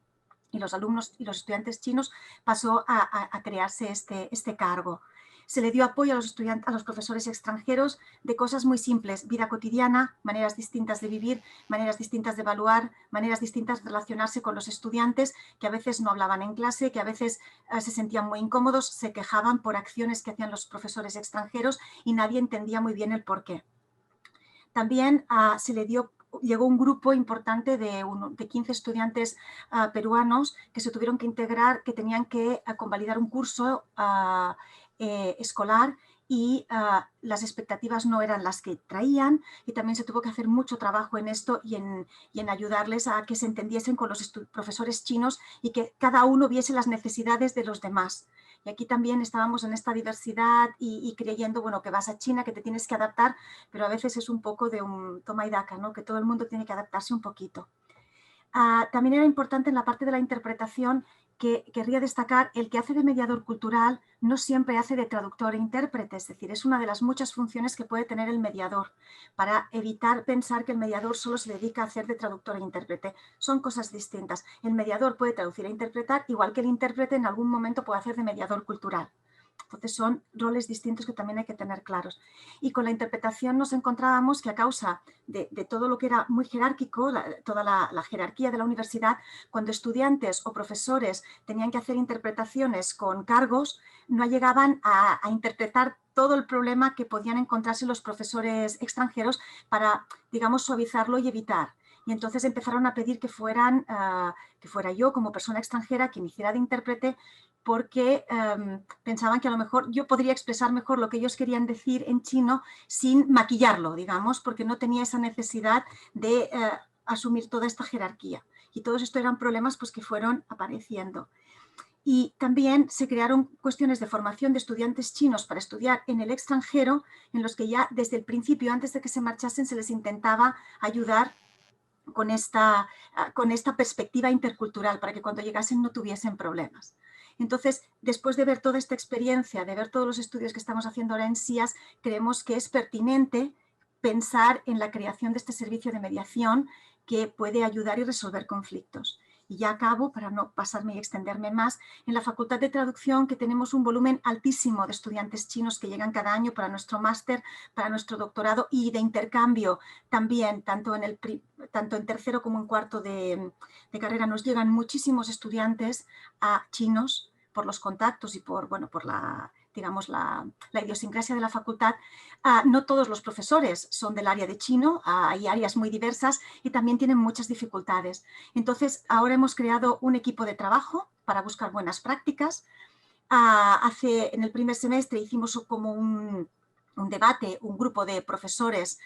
alumnos y los estudiantes chinos, pasó a crearse este cargo. Se le dio apoyo a los profesores extranjeros de cosas muy simples, vida cotidiana, maneras distintas de vivir, maneras distintas de evaluar, maneras distintas de relacionarse con los estudiantes que a veces no hablaban en clase, que a veces se sentían muy incómodos, se quejaban por acciones que hacían los profesores extranjeros y nadie entendía muy bien el porqué. También llegó un grupo importante de 15 estudiantes peruanos que se tuvieron que integrar, que tenían que convalidar un curso escolar y las expectativas no eran las que traían y también se tuvo que hacer mucho trabajo en esto y en ayudarles a que se entendiesen con los profesores chinos y que cada uno viese las necesidades de los demás. Y aquí también estábamos en esta diversidad y creyendo, bueno, que vas a China, que te tienes que adaptar, pero a veces es un poco de un toma y daca, ¿no? Que todo el mundo tiene que adaptarse un poquito. También era importante en la parte de la interpretación que querría destacar el que hace de mediador cultural no siempre hace de traductor e intérprete, es decir, es una de las muchas funciones que puede tener el mediador para evitar pensar que el mediador solo se dedica a hacer de traductor e intérprete. Son cosas distintas. El mediador puede traducir e interpretar, igual que el intérprete en algún momento puede hacer de mediador cultural. Entonces son roles distintos que también hay que tener claros. Y con la interpretación nos encontrábamos que a causa de todo lo que era muy jerárquico, toda la jerarquía de la universidad, cuando estudiantes o profesores tenían que hacer interpretaciones con cargos, no llegaban a interpretar todo el problema que podían encontrarse los profesores extranjeros para, digamos, suavizarlo y evitar. Y entonces empezaron a pedir que fuera yo como persona extranjera quien hiciera de intérprete porque pensaban que a lo mejor yo podría expresar mejor lo que ellos querían decir en chino sin maquillarlo, digamos, porque no tenía esa necesidad de asumir toda esta jerarquía. Y todos estos eran problemas pues, que fueron apareciendo. Y también se crearon cuestiones de formación de estudiantes chinos para estudiar en el extranjero, en los que ya desde el principio, antes de que se marchasen, se les intentaba ayudar con esta perspectiva intercultural para que cuando llegasen no tuviesen problemas. Entonces, después de ver toda esta experiencia, de ver todos los estudios que estamos haciendo ahora en SIAS, creemos que es pertinente pensar en la creación de este servicio de mediación que puede ayudar y resolver conflictos. Y ya acabo, para no pasarme y extenderme más, en la Facultad de Traducción, que tenemos un volumen altísimo de estudiantes chinos que llegan cada año para nuestro máster, para nuestro doctorado y de intercambio también, tanto en tercero como en cuarto de carrera, nos llegan muchísimos estudiantes chinos por los contactos y por la idiosincrasia de la facultad. No todos los profesores son del área de chino, hay áreas muy diversas y también tienen muchas dificultades. Entonces, ahora hemos creado un equipo de trabajo para buscar buenas prácticas. En el primer semestre hicimos como un debate, un grupo de profesores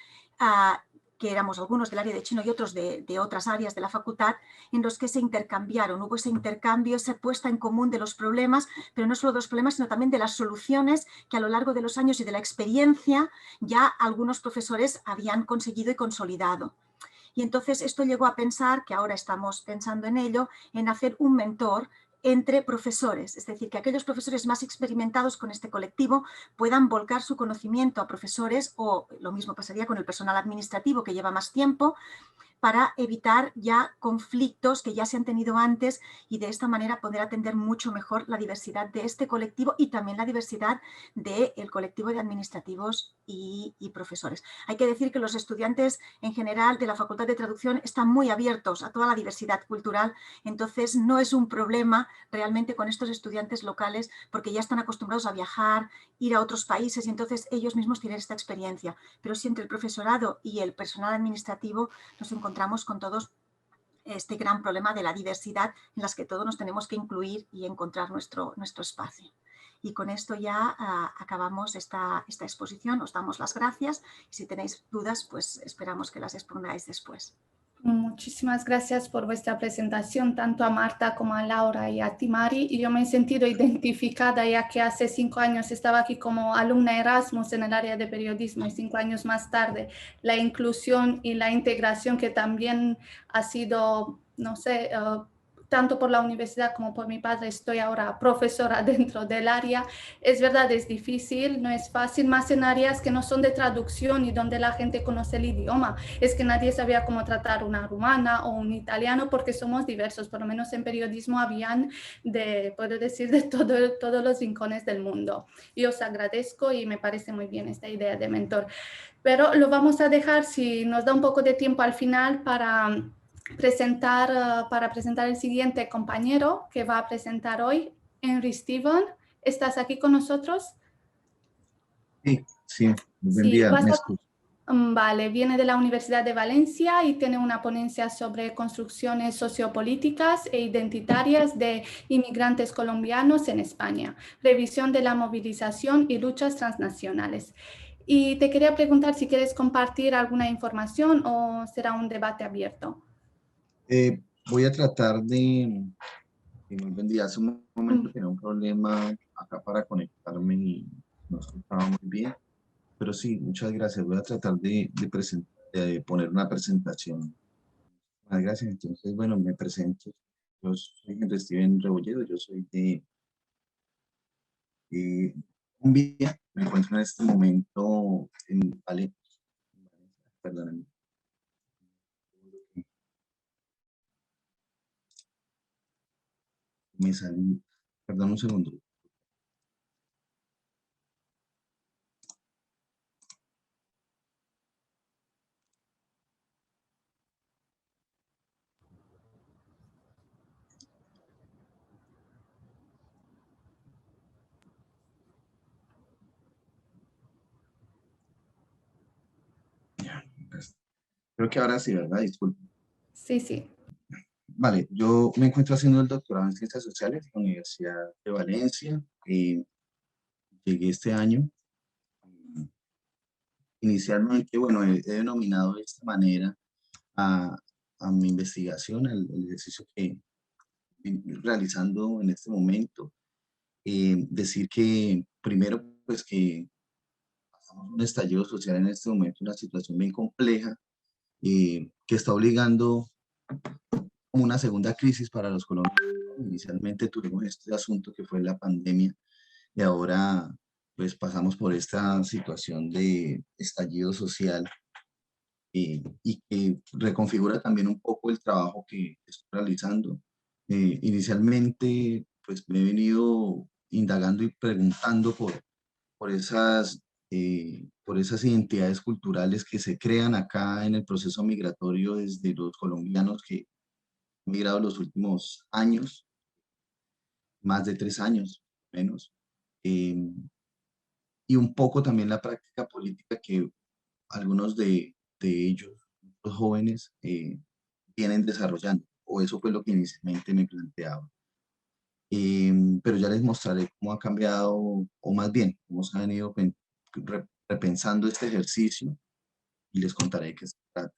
que éramos algunos del área de chino y otros de otras áreas de la facultad, en los que se intercambiaron, hubo ese intercambio, esa puesta en común de los problemas, pero no solo de los problemas, sino también de las soluciones que a lo largo de los años y de la experiencia ya algunos profesores habían conseguido y consolidado. Y entonces esto llegó a pensar, que ahora estamos pensando en ello, en hacer un mentor entre profesores, es decir, que aquellos profesores más experimentados con este colectivo puedan volcar su conocimiento a profesores, o lo mismo pasaría con el personal administrativo que lleva más tiempo, para evitar ya conflictos que ya se han tenido antes y de esta manera poder atender mucho mejor la diversidad de este colectivo y también la diversidad del colectivo de administrativos y profesores. Hay que decir que los estudiantes en general de la Facultad de Traducción están muy abiertos a toda la diversidad cultural, entonces no es un problema realmente con estos estudiantes locales porque ya están acostumbrados a viajar, ir a otros países y entonces ellos mismos tienen esta experiencia. Pero si entre el profesorado y el personal administrativo nos encontramos con todos este gran problema de la diversidad en las que todos nos tenemos que incluir y encontrar nuestro espacio. Y con esto ya acabamos esta exposición, os damos las gracias y si tenéis dudas, pues esperamos que las expongáis después. Muchísimas gracias por vuestra presentación, tanto a Marta como a Laura y a ti, Mari. Y yo me he sentido identificada ya que hace 5 años estaba aquí como alumna Erasmus en el área de periodismo y 5 años más tarde la inclusión y la integración que también ha sido, no sé, tanto por la universidad como por mi padre, estoy ahora profesora dentro del área. Es verdad, es difícil, no es fácil, más en áreas que no son de traducción y donde la gente conoce el idioma. Es que nadie sabía cómo tratar una rumana o un italiano porque somos diversos, por lo menos en periodismo habían puedo decir, de todos los rincones del mundo. Y os agradezco y me parece muy bien esta idea de mentor. Pero lo vamos a dejar, si nos da un poco de tiempo al final, para presentar el siguiente compañero que va a presentar hoy, Henry Steven. ¿Estás aquí con nosotros? Sí, buen día, me escucho. Vale, viene de la Universidad de Valencia y tiene una ponencia sobre construcciones sociopolíticas e identitarias de inmigrantes colombianos en España, revisión de la movilización y luchas transnacionales. Y te quería preguntar si quieres compartir alguna información o será un debate abierto. Voy a tratar de... Muy buen día. Hace un momento tenía un problema acá para conectarme y no estaba muy bien. Pero sí, muchas gracias. Voy a tratar de poner una presentación. Muchas gracias. Entonces, bueno, me presento. Yo soy Henry Steven Rebolledo. Yo soy de Colombia. Me encuentro en este momento en Valencia. Perdónenme. Me salí, perdón un segundo. Creo que ahora sí, ¿verdad? Disculpe. Sí, sí. Vale, yo me encuentro haciendo el doctorado en Ciencias Sociales en la Universidad de Valencia. Llegué este año. Inicialmente, bueno, he denominado de esta manera a mi investigación, el ejercicio que estoy realizando en este momento. Decir que, primero, pues que pasamos un estallido social en este momento, una situación bien compleja, que está obligando como una segunda crisis para los colombianos. Inicialmente tuvimos este asunto que fue la pandemia y ahora pues pasamos por esta situación de estallido social y que reconfigura también un poco el trabajo que estoy realizando. Inicialmente pues me he venido indagando y preguntando por esas identidades culturales que se crean acá en el proceso migratorio desde los colombianos que han migrado los últimos años, más de 3 años menos, y un poco también la práctica política que algunos de ellos, los jóvenes, vienen desarrollando, o eso fue lo que inicialmente me planteaba. Pero ya les mostraré cómo ha cambiado, o más bien, cómo se ha venido repensando este ejercicio y les contaré de qué se trata.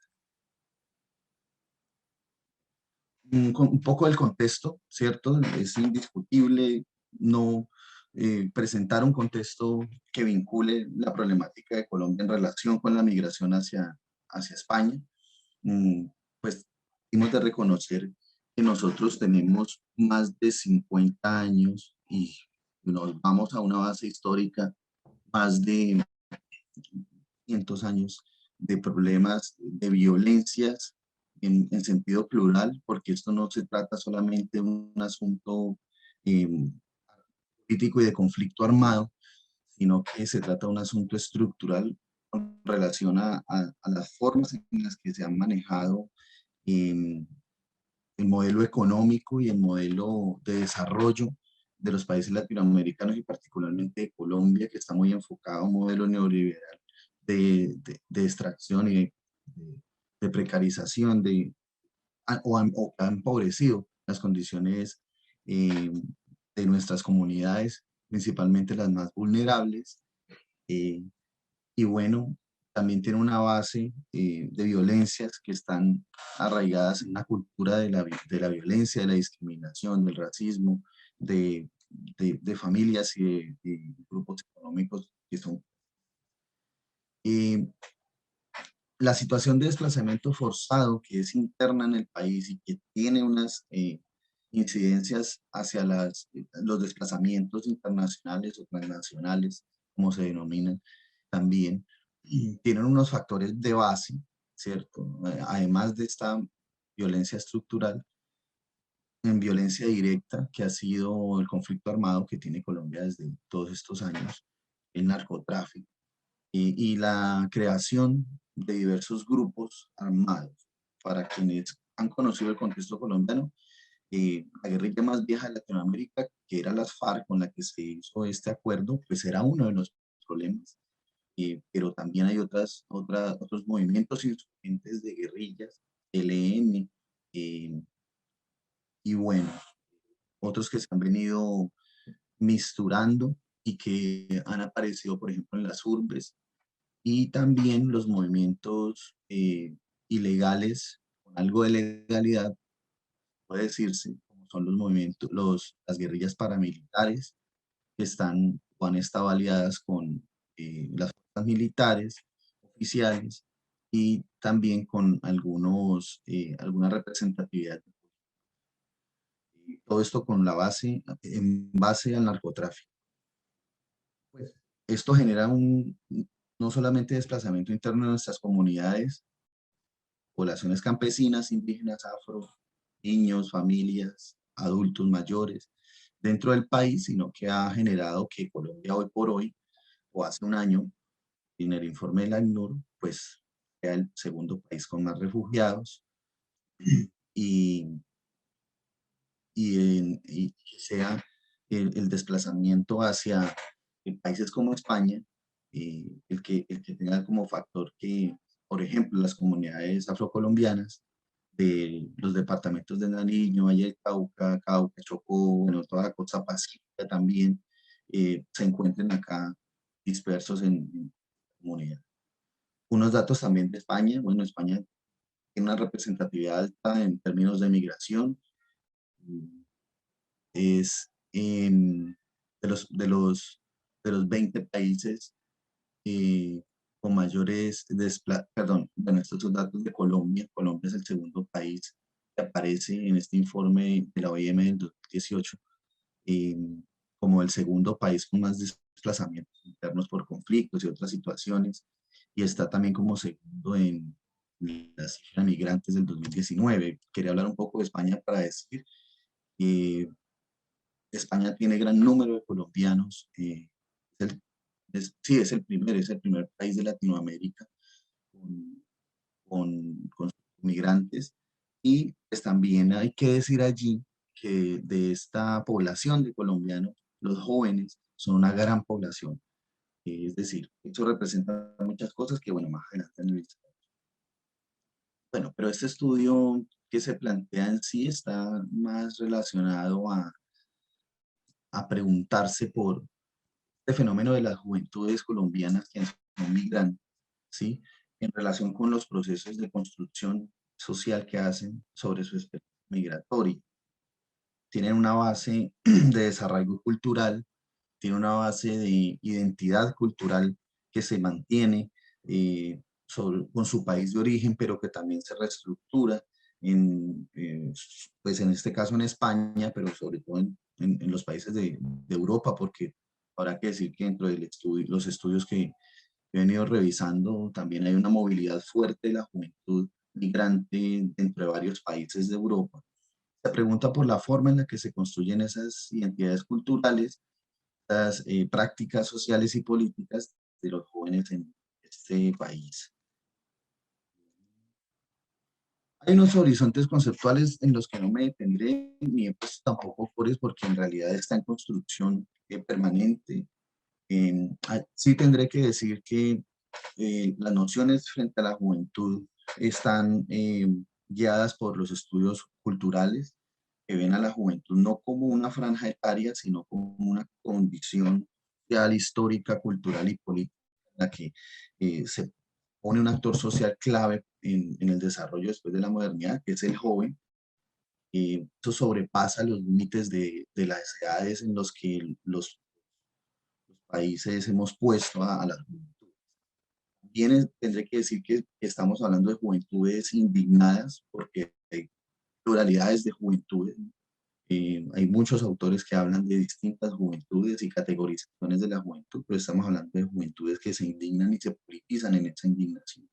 Un poco del contexto, ¿cierto? Es indiscutible no presentar un contexto que vincule la problemática de Colombia en relación con la migración hacia España. Pues hemos de reconocer que nosotros tenemos más de 50 años y nos vamos a una base histórica, más de 500 años de problemas, de violencias en sentido plural, porque esto no se trata solamente de un asunto político y de conflicto armado, sino que se trata de un asunto estructural con relación a las formas en las que se han manejado el modelo económico y el modelo de desarrollo de los países latinoamericanos y particularmente de Colombia, que está muy enfocado a un modelo neoliberal de extracción y de precarización o que ha empobrecido las condiciones de nuestras comunidades, principalmente las más vulnerables. Y bueno, también tiene una base de violencias que están arraigadas en una cultura de la violencia, de la discriminación, del racismo, de familias y de grupos económicos que son. La situación de desplazamiento forzado que es interna en el país y que tiene unas incidencias hacia los desplazamientos internacionales o transnacionales, como se denominan también, tienen unos factores de base, ¿cierto? Además de esta violencia estructural, en violencia directa, que ha sido el conflicto armado que tiene Colombia desde todos estos años, el narcotráfico y la creación de diversos grupos armados. Para quienes han conocido el contexto colombiano, la guerrilla más vieja de Latinoamérica, que era las FARC, con la que se hizo este acuerdo, pues era uno de los problemas. Pero también hay otros movimientos insurgentes de guerrillas, ELN, y bueno, otros que se han venido misturando y que han aparecido, por ejemplo, en las urbes, y también los movimientos ilegales, con algo de legalidad, puede decirse, como son los movimientos, las guerrillas paramilitares, que están o han estado aliadas con las fuerzas militares oficiales y también con alguna representatividad. Todo esto con en base al narcotráfico. Pues, esto genera no solamente desplazamiento interno de nuestras comunidades, poblaciones campesinas, indígenas, afro, niños, familias, adultos mayores, dentro del país, sino que ha generado que Colombia hoy por hoy, o hace un año, en el informe del ACNUR, pues sea el segundo país con más refugiados y que sea el desplazamiento hacia países como España, el que tenga como factor que, por ejemplo, las comunidades afrocolombianas de los departamentos de Nariño, Valle del Cauca, Chocó, bueno, toda la costa pacífica también, se encuentren acá dispersos en comunidad. Unos datos también de España. Bueno, España tiene una representatividad alta en términos de migración. Es de los 20 países con mayores perdón, bueno, estos son datos de Colombia. Colombia es el segundo país que aparece en este informe de la OIM del 2018 como el segundo país con más desplazamientos internos por conflictos y otras situaciones, y está también como segundo en la cifra de migrantes del 2019. Quería hablar un poco de España para decir que España tiene gran número de colombianos. Sí, es el primer país de Latinoamérica con migrantes, y pues también hay que decir allí que de esta población de colombianos, los jóvenes son una gran población. Es decir, eso representa muchas cosas que, bueno, más adelante analizaremos. Bueno, pero este estudio que se plantea en sí está más relacionado a preguntarse por este fenómeno de las juventudes colombianas que son migrantes, ¿sí? en relación con los procesos de construcción social que hacen sobre su experiencia migratoria. Tienen una base de desarrollo cultural, tiene una base de identidad cultural que se mantiene con su país de origen, pero que también se reestructura pues en este caso en España, pero sobre todo en los países de Europa, porque habrá que decir que dentro de los estudios que he venido revisando, también hay una movilidad fuerte de la juventud migrante dentro de varios países de Europa. Se pregunta por la forma en la que se construyen esas identidades culturales, las prácticas sociales y políticas de los jóvenes en este país. Hay unos horizontes conceptuales en los que no me detendré, ni he puesto tampoco flores, porque en realidad está en construcción permanente. Sí tendré que decir que las nociones frente a la juventud están guiadas por los estudios culturales, que ven a la juventud no como una franja etaria, sino como una condición social, histórica, cultural y política, en la que se pone un actor social clave en el desarrollo después de la modernidad, que es el joven. Eso sobrepasa los límites de las edades en los que los países hemos puesto a las juventudes. Bien, tendré que decir que estamos hablando de juventudes indignadas, porque hay pluralidades de juventudes. Hay muchos autores que hablan de distintas juventudes y categorizaciones de la juventud, pero estamos hablando de juventudes que se indignan y se politizan en esa indignación.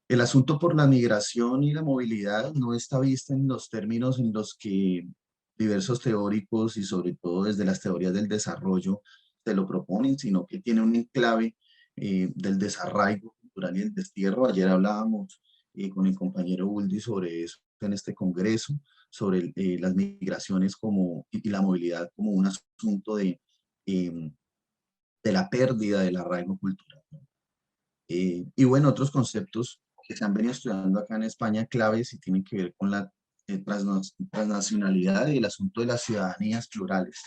El asunto por la migración y la movilidad no está visto en los términos en los que diversos teóricos y sobre todo desde las teorías del desarrollo se lo proponen, sino que tiene un enclave del desarraigo cultural y el destierro. Ayer hablábamos con el compañero Uldi sobre eso en este congreso, sobre las migraciones y la movilidad como un asunto de la pérdida del arraigo cultural, ¿no? Y bueno, otros conceptos que se han venido estudiando acá en España, claves y tienen que ver con la transnacionalidad y el asunto de las ciudadanías plurales.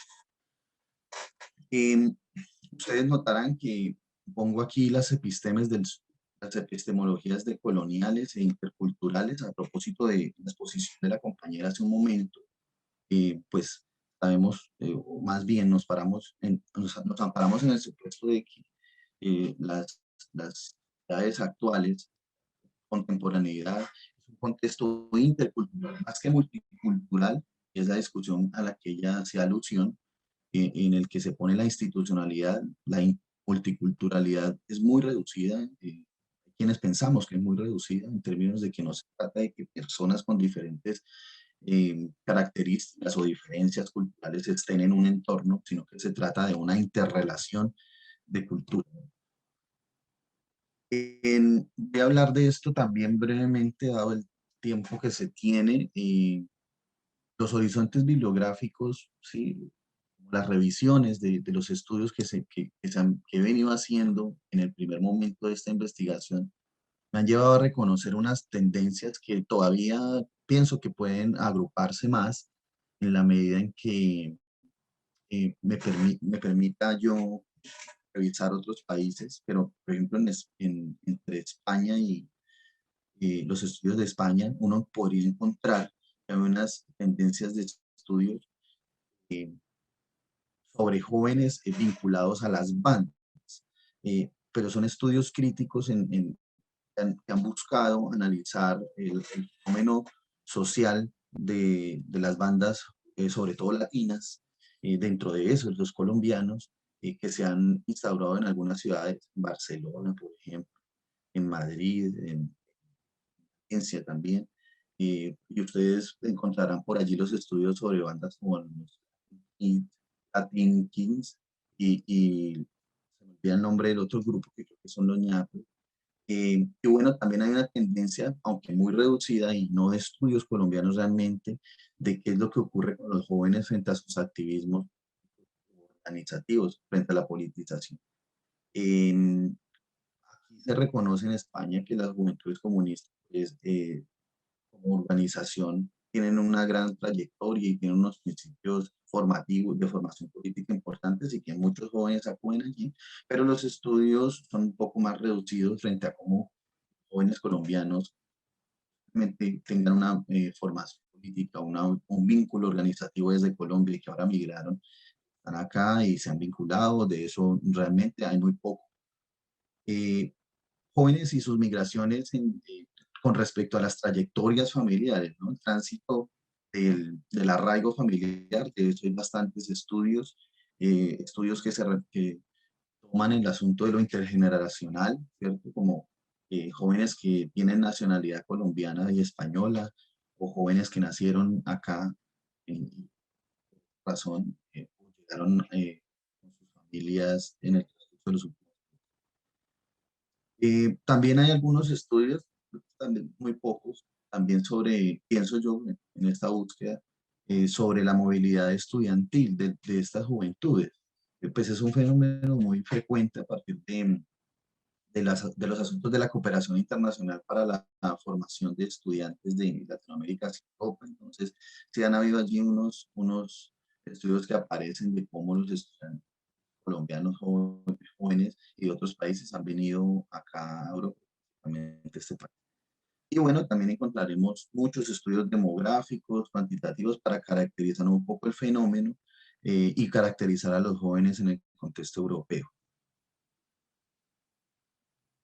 Ustedes notarán que pongo aquí las epistemologías decoloniales e interculturales a propósito de la exposición de la compañera hace un momento. Pues sabemos, o más bien nos amparamos en el supuesto de que las sociedades actuales, contemporaneidad, es un contexto intercultural, más que multicultural, que es la discusión a la que ella hace alusión, en el que se pone la institucionalidad, multiculturalidad es muy reducida, quienes pensamos que es muy reducida en términos de que no se trata de que personas con diferentes características o diferencias culturales estén en un entorno, sino que se trata de una interrelación de cultura. Voy a hablar de esto también brevemente, dado el tiempo que se tiene. Los horizontes bibliográficos, ¿sí? Las revisiones de los estudios que he venido haciendo en el primer momento de esta investigación, me han llevado a reconocer unas tendencias que todavía pienso que pueden agruparse más en la medida en que me permita yo revisar otros países, pero por ejemplo entre España y los estudios de España, uno podría encontrar que hay unas tendencias de estudios sobre jóvenes vinculados a las bandas, pero son estudios críticos que han buscado analizar el fenómeno social de las bandas, sobre todo latinas, dentro de eso, los colombianos, que se han instaurado en algunas ciudades, en Barcelona, por ejemplo, en Madrid, en Valencia también, y ustedes encontrarán por allí los estudios sobre bandas como los Latin Kings y se me olvida el nombre del otro grupo que creo que son los ñatos. Y bueno, también hay una tendencia, aunque muy reducida y no de estudios colombianos realmente, de qué es lo que ocurre con los jóvenes frente a sus activismos organizativos, frente a la politización. Aquí se reconoce en España que las juventudes comunistas, pues, como organización, tienen una gran trayectoria y tienen unos principios formativos, de formación política importantes y que muchos jóvenes acuden allí, pero los estudios son un poco más reducidos frente a cómo jóvenes colombianos realmente tengan una formación política, un vínculo organizativo desde Colombia y que ahora migraron, están acá y se han vinculado, de eso realmente hay muy poco. Jóvenes y sus migraciones con respecto a las trayectorias familiares, ¿no? El tránsito del arraigo familiar, de hecho hay bastantes estudios, estudios que toman el asunto de lo intergeneracional, ¿cierto? Como jóvenes que tienen nacionalidad colombiana y española, o jóvenes que nacieron acá en razón, llegaron con sus familias en el transcurso de los últimos. También hay algunos estudios, también muy pocos, también sobre, pienso yo en esta búsqueda, sobre la movilidad estudiantil de estas juventudes. Pues es un fenómeno muy frecuente a partir de los asuntos de la cooperación internacional para la formación de estudiantes de Latinoamérica hacia Europa. Entonces, sí han habido allí unos estudios que aparecen de cómo los estudiantes colombianos jóvenes y de otros países han venido acá a Europa, principalmente este país. Y bueno, también encontraremos muchos estudios demográficos, cuantitativos, para caracterizar un poco el fenómeno y caracterizar a los jóvenes en el contexto europeo.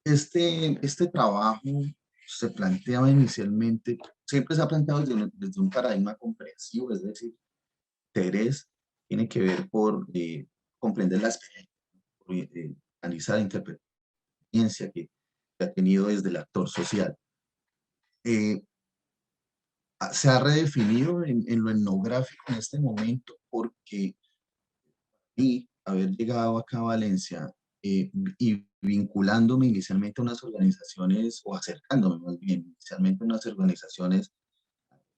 Este trabajo se planteaba inicialmente, siempre se ha planteado desde un paradigma comprensivo, es decir, interés tiene que ver por comprender la experiencia, por analizar la interpretación que ha tenido desde el actor social. Se ha redefinido en lo etnográfico en este momento porque haber llegado acá a Valencia y vinculándome inicialmente a unas organizaciones, o acercándome más bien inicialmente a unas organizaciones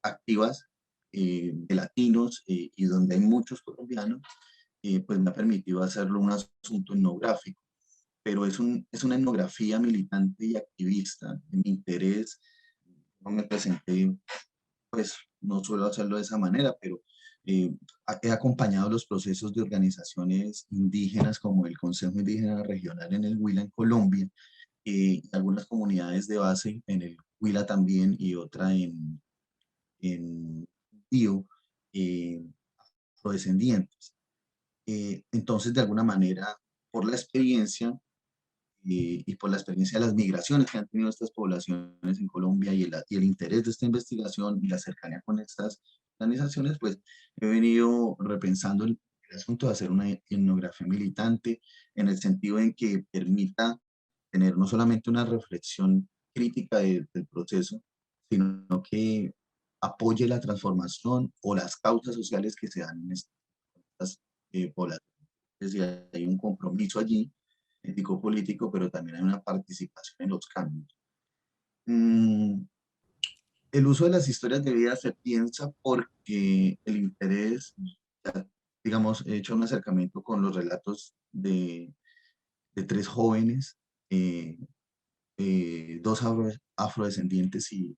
activas de latinos y donde hay muchos colombianos, pues me ha permitido hacerlo un asunto etnográfico, pero es una etnografía militante y activista. Mi interés, no me presenté, pues no suelo hacerlo de esa manera, pero he acompañado los procesos de organizaciones indígenas como el Consejo Indígena Regional en el Huila, en Colombia, y algunas comunidades de base en el Huila también, y otra en Tío, afrodescendientes. Entonces, de alguna manera, por la experiencia y por la experiencia de las migraciones que han tenido estas poblaciones en Colombia y el interés de esta investigación y la cercanía con estas organizaciones, pues he venido repensando el asunto de hacer una etnografía militante, en el sentido en que permita tener no solamente una reflexión crítica del proceso, sino que apoye la transformación o las causas sociales que se dan en estas poblaciones. Es decir, hay un compromiso allí ético-político, pero también hay una participación en los cambios. El uso de las historias de vida se piensa porque el interés, digamos, he hecho un acercamiento con los relatos de 3 jóvenes, dos afrodescendientes y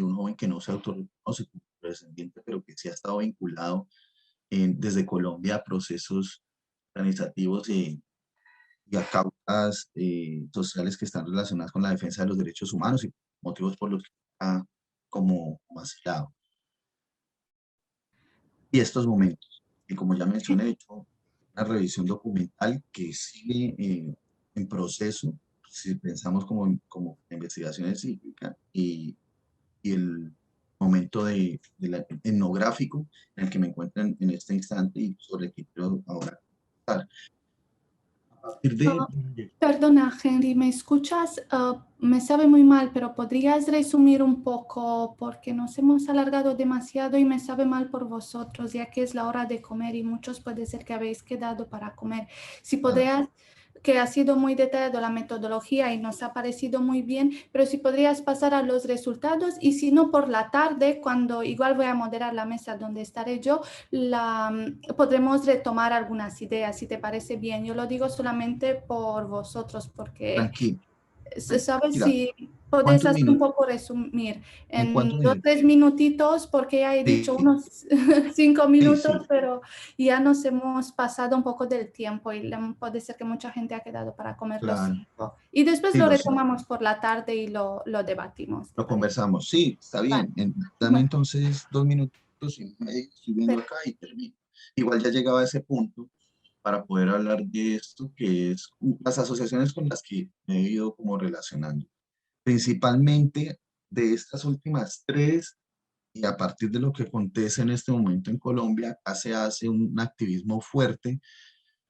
un joven que no se autorreconoce como afrodescendiente, pero que sí ha estado vinculado desde Colombia a procesos organizativos y a causas sociales que están relacionadas con la defensa de los derechos humanos y motivos por los que está como asilado. Y estos momentos, y como ya mencioné, he hecho una revisión documental que sigue en proceso, si pensamos como investigación cívica, y el momento etnográfico en el que me encuentro en este instante y sobre el que quiero ahora estar. Perdona, Henry, ¿me escuchas? Me sabe muy mal, pero ¿podrías resumir un poco? Porque nos hemos alargado demasiado y me sabe mal por vosotros, ya que es la hora de comer y muchos puede ser que habéis quedado para comer. Si podrías, que ha sido muy detallado la metodología y nos ha parecido muy bien, pero si podrías pasar a los resultados, y si no, por la tarde, cuando igual voy a moderar la mesa donde estaré yo, podremos retomar algunas ideas, si te parece bien. Yo lo digo solamente por vosotros, porque Tranquilo. ¿sabes? Puedes hacer un poco resumir en 2 o 3 minutitos, porque ya he dicho unos 5 minutos, sí. Pero ya nos hemos pasado un poco del tiempo y puede ser que mucha gente ha quedado para comer los 5. Y después lo retomamos por la tarde y lo debatimos. Lo conversamos, sí, está bien. Vale. Dame entonces 2 minutos y medio, estoy viendo acá y termino. Igual ya llegaba a ese punto para poder hablar de esto, que es las asociaciones con las que me he ido como relacionando. Principalmente de estas últimas 3, y a partir de lo que acontece en este momento en Colombia, acá se hace un activismo fuerte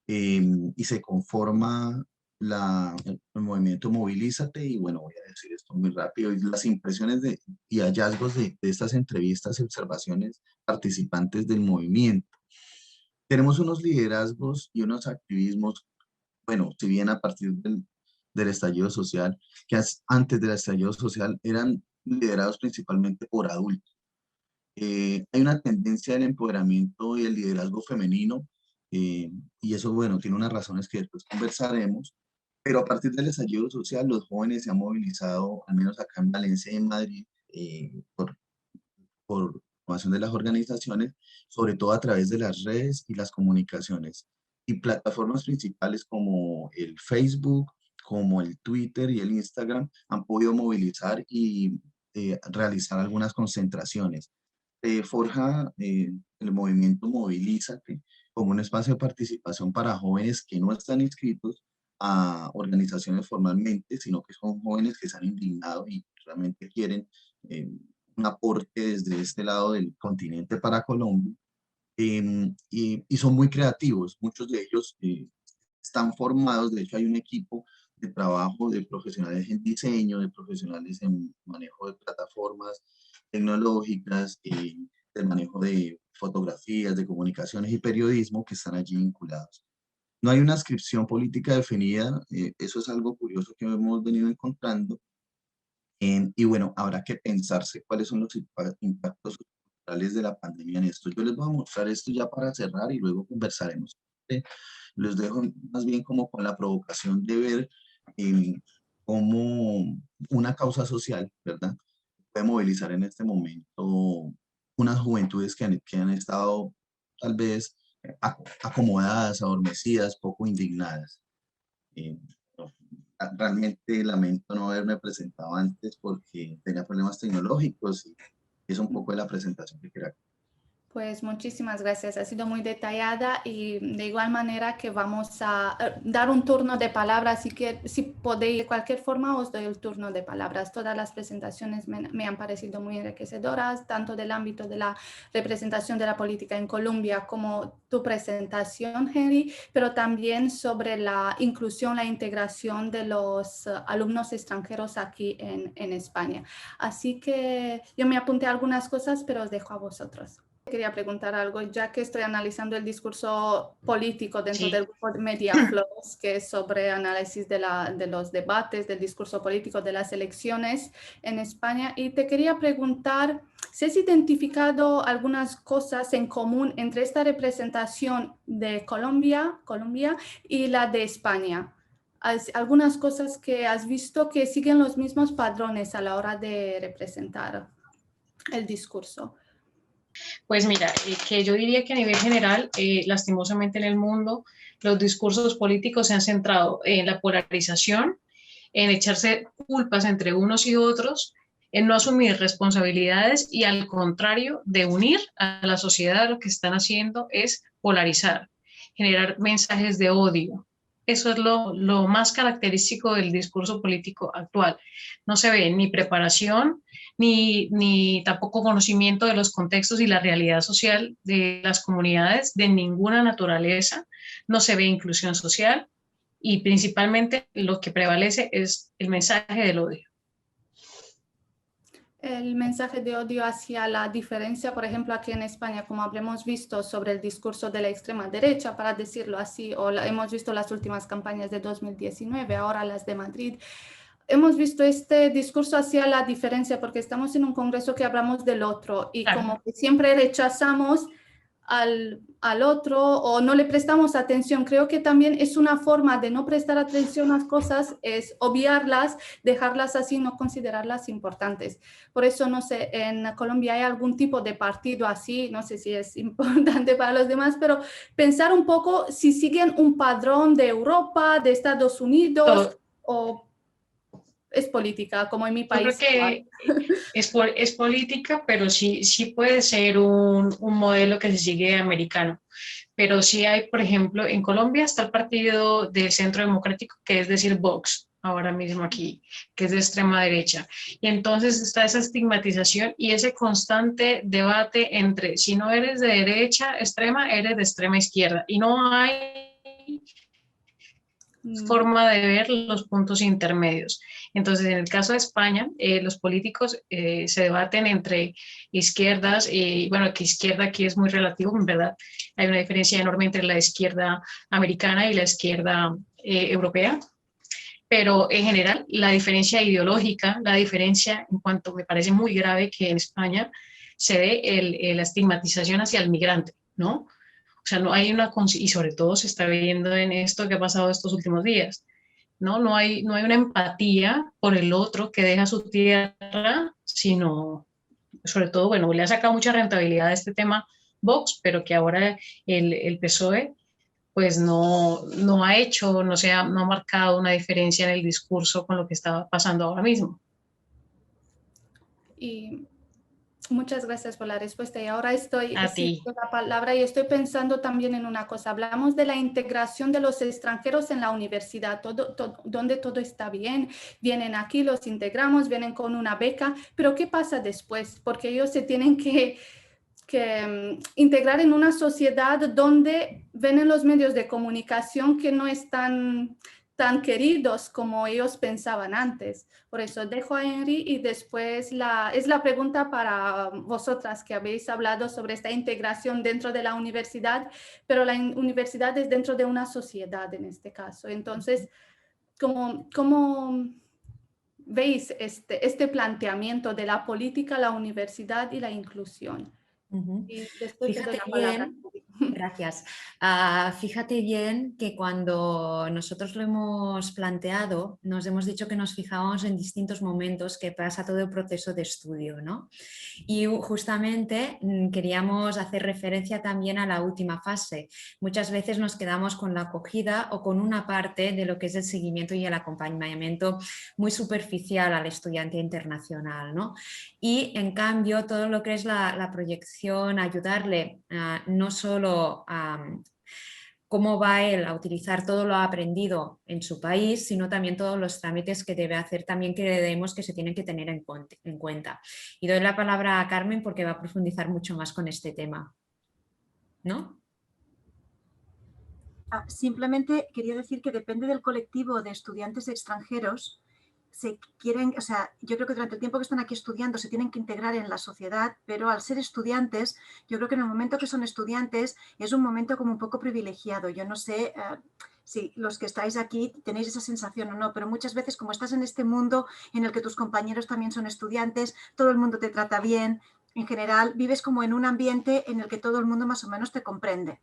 y se conforma el movimiento Movilízate. Y bueno, voy a decir esto muy rápido, y las impresiones y hallazgos de estas entrevistas y observaciones participantes del movimiento. Tenemos unos liderazgos y unos activismos, bueno, si bien a partir del estallido social, que antes del estallido social eran liderados principalmente por adultos. Hay una tendencia del empoderamiento y el liderazgo femenino, y eso, bueno, tiene unas razones que después conversaremos, pero a partir del estallido social los jóvenes se han movilizado, al menos acá en Valencia y en Madrid, por formación de las organizaciones, sobre todo a través de las redes y las comunicaciones, y plataformas principales como el Facebook, como el Twitter y el Instagram han podido movilizar y realizar algunas concentraciones. Forja el movimiento Movilízate como un espacio de participación para jóvenes que no están inscritos a organizaciones formalmente, sino que son jóvenes que se han indignado y realmente quieren un aporte desde este lado del continente para Colombia, y son muy creativos. Muchos de ellos están formados. De hecho, hay un equipo de trabajo de profesionales en diseño, de profesionales en manejo de plataformas tecnológicas, de manejo de fotografías, de comunicaciones y periodismo, que están allí vinculados. No hay una adscripción política definida, eso es algo curioso que hemos venido encontrando. Y bueno, habrá que pensarse cuáles son los impactos sociales de la pandemia en esto. Yo les voy a mostrar esto ya para cerrar y luego conversaremos. Les dejo más bien como con la provocación de ver cómo una causa social, ¿verdad?, puede movilizar en este momento unas juventudes que han estado tal vez acomodadas, adormecidas, poco indignadas. Realmente lamento no haberme presentado antes porque tenía problemas tecnológicos, y es un poco de la presentación que quería. Pues muchísimas gracias, ha sido muy detallada, y de igual manera que vamos a dar un turno de palabras, así que si podéis de cualquier forma os doy el turno de palabras. Todas las presentaciones me han parecido muy enriquecedoras, tanto del ámbito de la representación de la política en Colombia como tu presentación, Henry, pero también sobre la inclusión, la integración de los alumnos extranjeros aquí en España. Así que yo me apunté a algunas cosas, pero os dejo a vosotros. Quería preguntar algo, ya que estoy analizando el discurso político dentro del grupo de Mediaflows, que es sobre análisis de los debates, del discurso político, de las elecciones en España, y te quería preguntar si has identificado algunas cosas en común entre esta representación de Colombia y la de España. Algunas cosas que has visto que siguen los mismos patrones a la hora de representar el discurso. Pues mira, que yo diría que a nivel general, lastimosamente en el mundo, los discursos políticos se han centrado en la polarización, en echarse culpas entre unos y otros, en no asumir responsabilidades, y al contrario de unir a la sociedad, lo que están haciendo es polarizar, generar mensajes de odio. Eso es lo más característico del discurso político actual. No se ve ni preparación, ni tampoco conocimiento de los contextos y la realidad social de las comunidades de ninguna naturaleza. No se ve inclusión social, y principalmente lo que prevalece es el mensaje del odio. El mensaje de odio hacia la diferencia, por ejemplo, aquí en España, como habremos visto sobre el discurso de la extrema derecha, para decirlo así, hemos visto las últimas campañas de 2019, ahora las de Madrid. Hemos visto este discurso hacia la diferencia porque estamos en un congreso que hablamos del otro, y como que siempre rechazamos al otro o no le prestamos atención. Creo que también es una forma de no prestar atención a las cosas, es obviarlas, dejarlas así, no considerarlas importantes. Por eso, no sé, en Colombia hay algún tipo de partido así, no sé si es importante para los demás, pero pensar un poco si siguen un patrón de Europa, de Estados Unidos o es política, como en mi país. Yo creo que es política, pero sí puede ser un modelo que se sigue americano. Pero sí hay, por ejemplo, en Colombia está el partido del Centro Democrático, que es decir, Vox, ahora mismo aquí, que es de extrema derecha. Y entonces está esa estigmatización y ese constante debate entre si no eres de derecha extrema, eres de extrema izquierda. Y no hay forma de ver los puntos intermedios. Entonces, en el caso de España, los políticos se debaten entre izquierdas, y bueno, que izquierda aquí es muy relativo, en verdad. Hay una diferencia enorme entre la izquierda americana y la izquierda europea, pero en general la diferencia ideológica, la diferencia en cuanto me parece muy grave que en España se ve la estigmatización hacia el migrante, ¿no? O sea, no hay una, y sobre todo se está viendo en esto que ha pasado estos últimos días, ¿no? No hay una empatía por el otro que deja su tierra, sino, sobre todo, bueno, le ha sacado mucha rentabilidad a este tema Vox, pero que ahora el PSOE pues no ha hecho, no ha marcado una diferencia en el discurso con lo que está pasando ahora mismo. Y muchas gracias por la respuesta. Y ahora estoy haciendo la palabra y estoy pensando también en una cosa. Hablamos de la integración de los extranjeros en la universidad, donde todo está bien. Vienen aquí, los integramos, vienen con una beca, pero ¿qué pasa después? Porque ellos se tienen que integrar en una sociedad donde ven en los medios de comunicación que no están tan queridos como ellos pensaban antes. Por eso dejo a Henry y después es la pregunta para vosotras que habéis hablado sobre esta integración dentro de la universidad, pero la universidad es dentro de una sociedad en este caso. Entonces, ¿cómo veis este planteamiento de la política, la universidad y la inclusión? Y después te doy la palabra. Gracias. Fíjate bien que cuando nosotros lo hemos planteado, nos hemos dicho que nos fijamos en distintos momentos que pasa todo el proceso de estudio, ¿no? Y justamente queríamos hacer referencia también a la última fase. Muchas veces nos quedamos con la acogida o con una parte de lo que es el seguimiento y el acompañamiento muy superficial al estudiante internacional, ¿no? Y en cambio todo lo que es la proyección, ayudarle no solo a cómo va él a utilizar todo lo aprendido en su país, sino también todos los trámites que debe hacer, también que creemos que se tienen que tener en cuenta. Y doy la palabra a Carmen porque va a profundizar mucho más con este tema, ¿no? Simplemente quería decir que depende del colectivo de estudiantes extranjeros. Yo creo que durante el tiempo que están aquí estudiando se tienen que integrar en la sociedad, pero al ser estudiantes, yo creo que en el momento que son estudiantes es un momento como un poco privilegiado. Yo no sé si los que estáis aquí tenéis esa sensación o no, pero muchas veces como estás en este mundo en el que tus compañeros también son estudiantes, todo el mundo te trata bien, en general vives como en un ambiente en el que todo el mundo más o menos te comprende.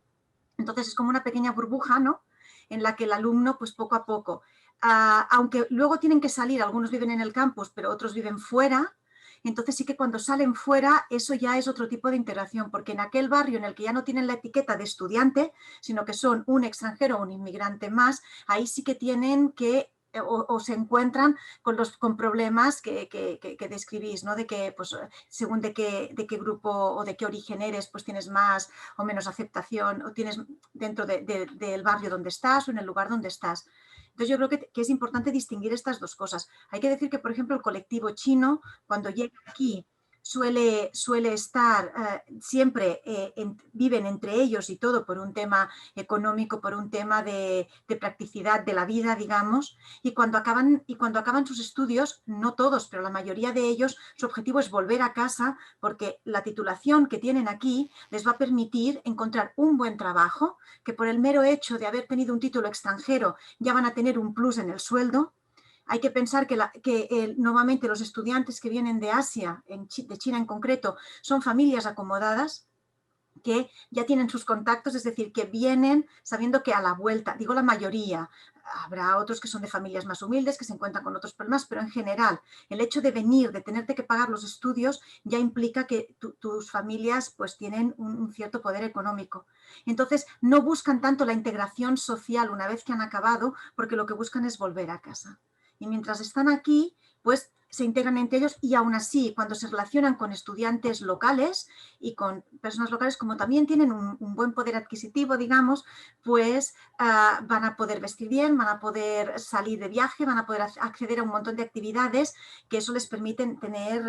Entonces es como una pequeña burbuja, ¿no?, en la que el alumno, pues poco a poco, aunque luego tienen que salir, algunos viven en el campus, pero otros viven fuera, entonces sí que cuando salen fuera eso ya es otro tipo de integración, porque en aquel barrio en el que ya no tienen la etiqueta de estudiante, sino que son un extranjero o un inmigrante más, ahí sí que tienen que o se encuentran con problemas que describís, ¿no? De que pues, según de qué grupo o de qué origen eres, pues tienes más o menos aceptación o tienes dentro del barrio donde estás o en el lugar donde estás. Entonces yo creo que es importante distinguir estas dos cosas. Hay que decir que, por ejemplo, el colectivo chino, cuando llega aquí, suele estar siempre, viven entre ellos y todo por un tema económico, por un tema de practicidad de la vida, digamos, y cuando acaban sus estudios, no todos, pero la mayoría de ellos, su objetivo es volver a casa porque la titulación que tienen aquí les va a permitir encontrar un buen trabajo, que por el mero hecho de haber tenido un título extranjero ya van a tener un plus en el sueldo. Hay que pensar que normalmente los estudiantes que vienen de Asia, de China en concreto, son familias acomodadas. que ya tienen sus contactos, es decir, que vienen sabiendo que a la vuelta, digo la mayoría, habrá otros que son de familias más humildes, que se encuentran con otros problemas, pero en general el hecho de venir, de tenerte que pagar los estudios, ya implica que tus familias pues tienen un cierto poder económico. Entonces no buscan tanto la integración social una vez que han acabado, porque lo que buscan es volver a casa. Y mientras están aquí, pues se integran entre ellos y aún así, cuando se relacionan con estudiantes locales y con personas locales, como también tienen un buen poder adquisitivo, digamos, pues van a poder vestir bien, van a poder salir de viaje, van a poder acceder a un montón de actividades que eso les permiten tener,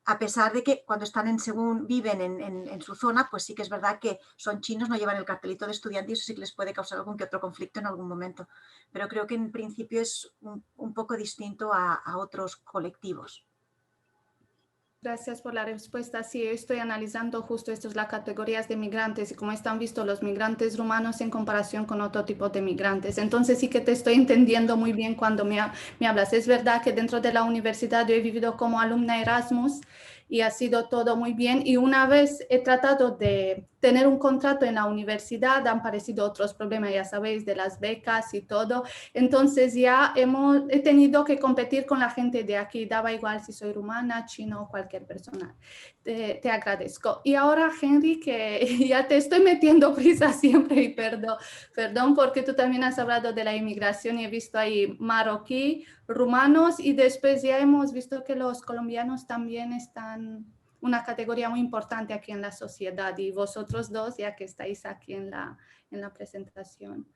a pesar de que cuando están según viven en su zona, pues sí que es verdad que son chinos, no llevan el cartelito de estudiante y eso sí que les puede causar algún que otro conflicto en algún momento. Pero creo que en principio es un poco distinto a otros colectivos. Gracias por la respuesta. Sí, estoy analizando justo estas las categorías de migrantes y cómo están vistos los migrantes rumanos en comparación con otro tipo de migrantes. Entonces sí que te estoy entendiendo muy bien cuando me hablas. Es verdad que dentro de la universidad yo he vivido como alumna Erasmus y ha sido todo muy bien. Y una vez he tratado de tener un contrato en la universidad, han aparecido otros problemas, ya sabéis, de las becas y todo. Entonces ya he tenido que competir con la gente de aquí. Daba igual si soy rumana, chino o cualquier persona. Te agradezco. Y ahora, Henry, que ya te estoy metiendo prisa siempre y perdón porque tú también has hablado de la inmigración y he visto ahí marroquí, rumanos y después ya hemos visto que los colombianos también están una categoría muy importante aquí en la sociedad y vosotros dos, ya que estáis aquí en la presentación.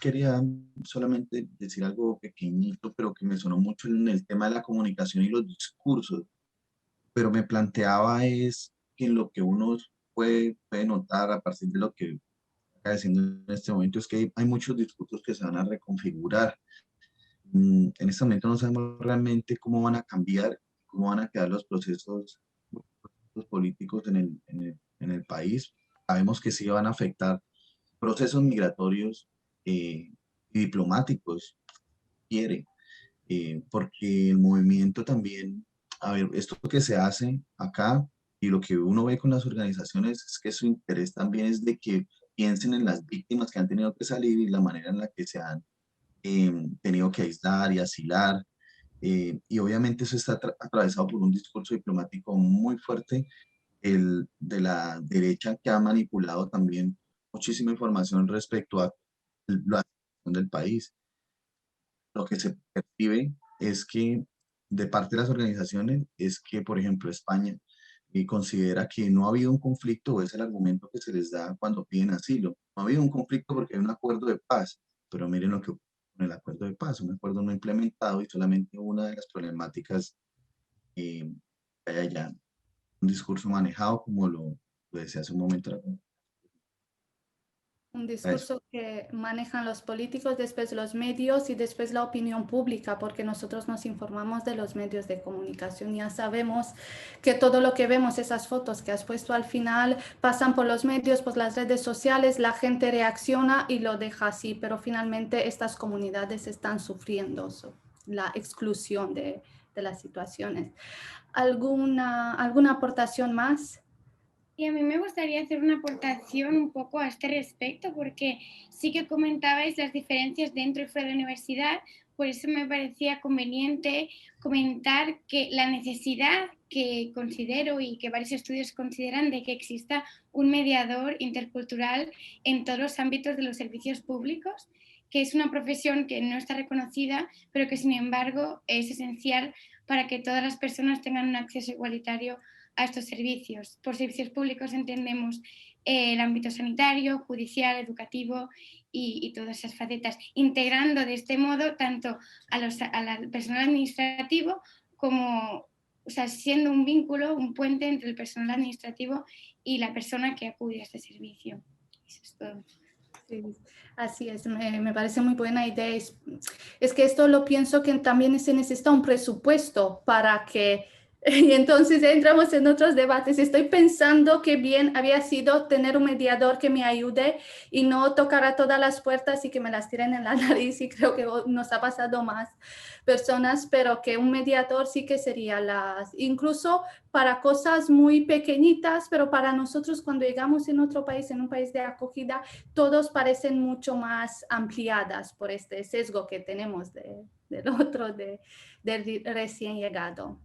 Quería solamente decir algo pequeñito, pero que me sonó mucho en el tema de la comunicación y los discursos, pero me planteaba es que lo que uno puede notar a partir de lo que está diciendo en este momento es que hay muchos discursos que se van a reconfigurar. En este momento no sabemos realmente cómo van a cambiar, cómo van a quedar los procesos políticos en el país. Sabemos que sí van a afectar procesos migratorios y diplomáticos, quiere, porque el movimiento también, a ver, esto que se hace acá y lo que uno ve con las organizaciones es que su interés también es de que piensen en las víctimas que han tenido que salir y la manera en la que se han tenido que aislar y asilar. Y obviamente eso está atravesado por un discurso diplomático muy fuerte de la derecha que ha manipulado también muchísima información respecto a la situación del país. Lo que se percibe es que de parte de las organizaciones es que, por ejemplo, España considera que no ha habido un conflicto, o es el argumento que se les da cuando piden asilo. No ha habido un conflicto porque hay un acuerdo de paz, pero miren lo que ocurre con el acuerdo de paz, un acuerdo no implementado y solamente una de las problemáticas que hay allá, un discurso manejado como lo decía hace un momento. Un discurso que manejan los políticos, después los medios y después la opinión pública, porque nosotros nos informamos de los medios de comunicación. Ya sabemos que todo lo que vemos, esas fotos que has puesto al final, pasan por los medios, por las redes sociales, la gente reacciona y lo deja así, pero finalmente estas comunidades están sufriendo la exclusión de las situaciones. ¿Alguna aportación más? Y a mí me gustaría hacer una aportación un poco a este respecto, porque sí que comentabais las diferencias dentro y fuera de la universidad, por eso me parecía conveniente comentar que la necesidad que considero y que varios estudios consideran de que exista un mediador intercultural en todos los ámbitos de los servicios públicos, que es una profesión que no está reconocida, pero que sin embargo es esencial para que todas las personas tengan un acceso igualitario a estos servicios. Por servicios públicos entendemos el ámbito sanitario, judicial, educativo y todas esas facetas, integrando de este modo tanto al personal administrativo como, o sea, siendo un vínculo, un puente entre el personal administrativo y la persona que acude a este servicio. Eso es todo. Sí, así es, me parece muy buena idea. Es que esto lo pienso que también se necesita un presupuesto para que Y entonces entramos en otros debates. Estoy pensando que bien había sido tener un mediador que me ayude y no tocar a todas las puertas y que me las tiren en la nariz, y creo que nos ha pasado más personas, pero que un mediador sí que sería incluso para cosas muy pequeñitas, pero para nosotros cuando llegamos en otro país, en un país de acogida, todos parecen mucho más ampliadas por este sesgo que tenemos del otro, del recién llegado.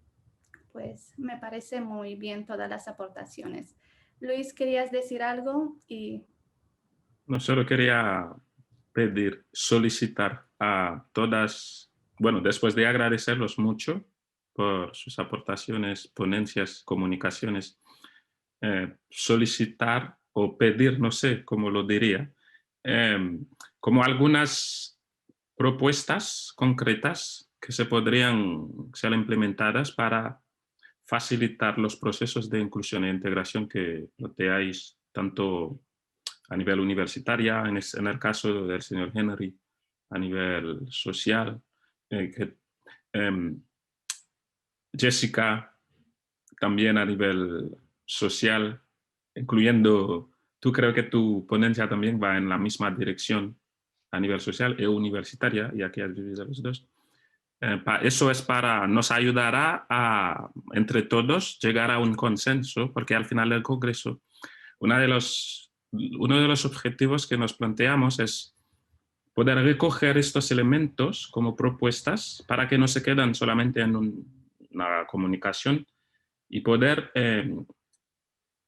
Pues me parece muy bien todas las aportaciones. Luis, ¿querías decir algo? No, solo quería pedir, solicitar a todas, bueno, después de agradecerlos mucho por sus aportaciones, ponencias, comunicaciones, solicitar o pedir, no sé cómo lo diría, como algunas propuestas concretas que se podrían ser implementadas para facilitar los procesos de inclusión e integración que planteáis tanto a nivel universitario, en el caso del señor Henry, a nivel social, Jessica también a nivel social, incluyendo, tú creo que tu ponencia también va en la misma dirección a nivel social e universitaria, ya que has vivido los dos. Eso nos ayudará a, entre todos, llegar a un consenso, porque al final del Congreso, uno de los objetivos que nos planteamos es poder recoger estos elementos como propuestas para que no se queden solamente en una comunicación y poder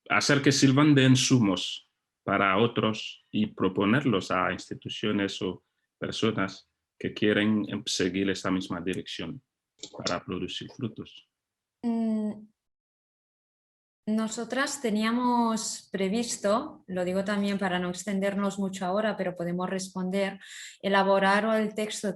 hacer que sirvan de insumos para otros y proponerlos a instituciones o personas que quieren seguir esa misma dirección para producir frutos. Nosotras teníamos previsto, lo digo también para no extendernos mucho ahora, pero podemos responder, elaborar el texto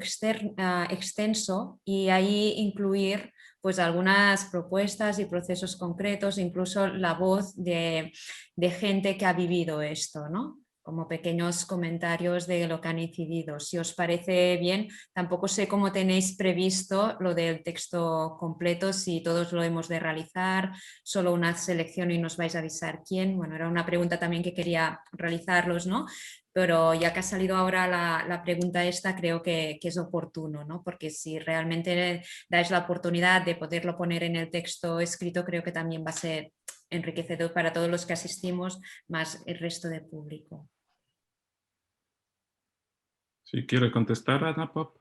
extenso y ahí incluir pues algunas propuestas y procesos concretos, incluso la voz de gente que ha vivido esto, ¿no? Como pequeños comentarios de lo que han incidido. Si os parece bien, tampoco sé cómo tenéis previsto lo del texto completo, si todos lo hemos de realizar, solo una selección y nos vais a avisar quién. Bueno, era una pregunta también que quería realizarlos, ¿no? Pero ya que ha salido ahora la pregunta esta, creo que es oportuno, ¿no? Porque si realmente dais la oportunidad de poderlo poner en el texto escrito, creo que también va a ser enriquecedor para todos los que asistimos, más el resto del público. Si quiere contestar, Ana Pop.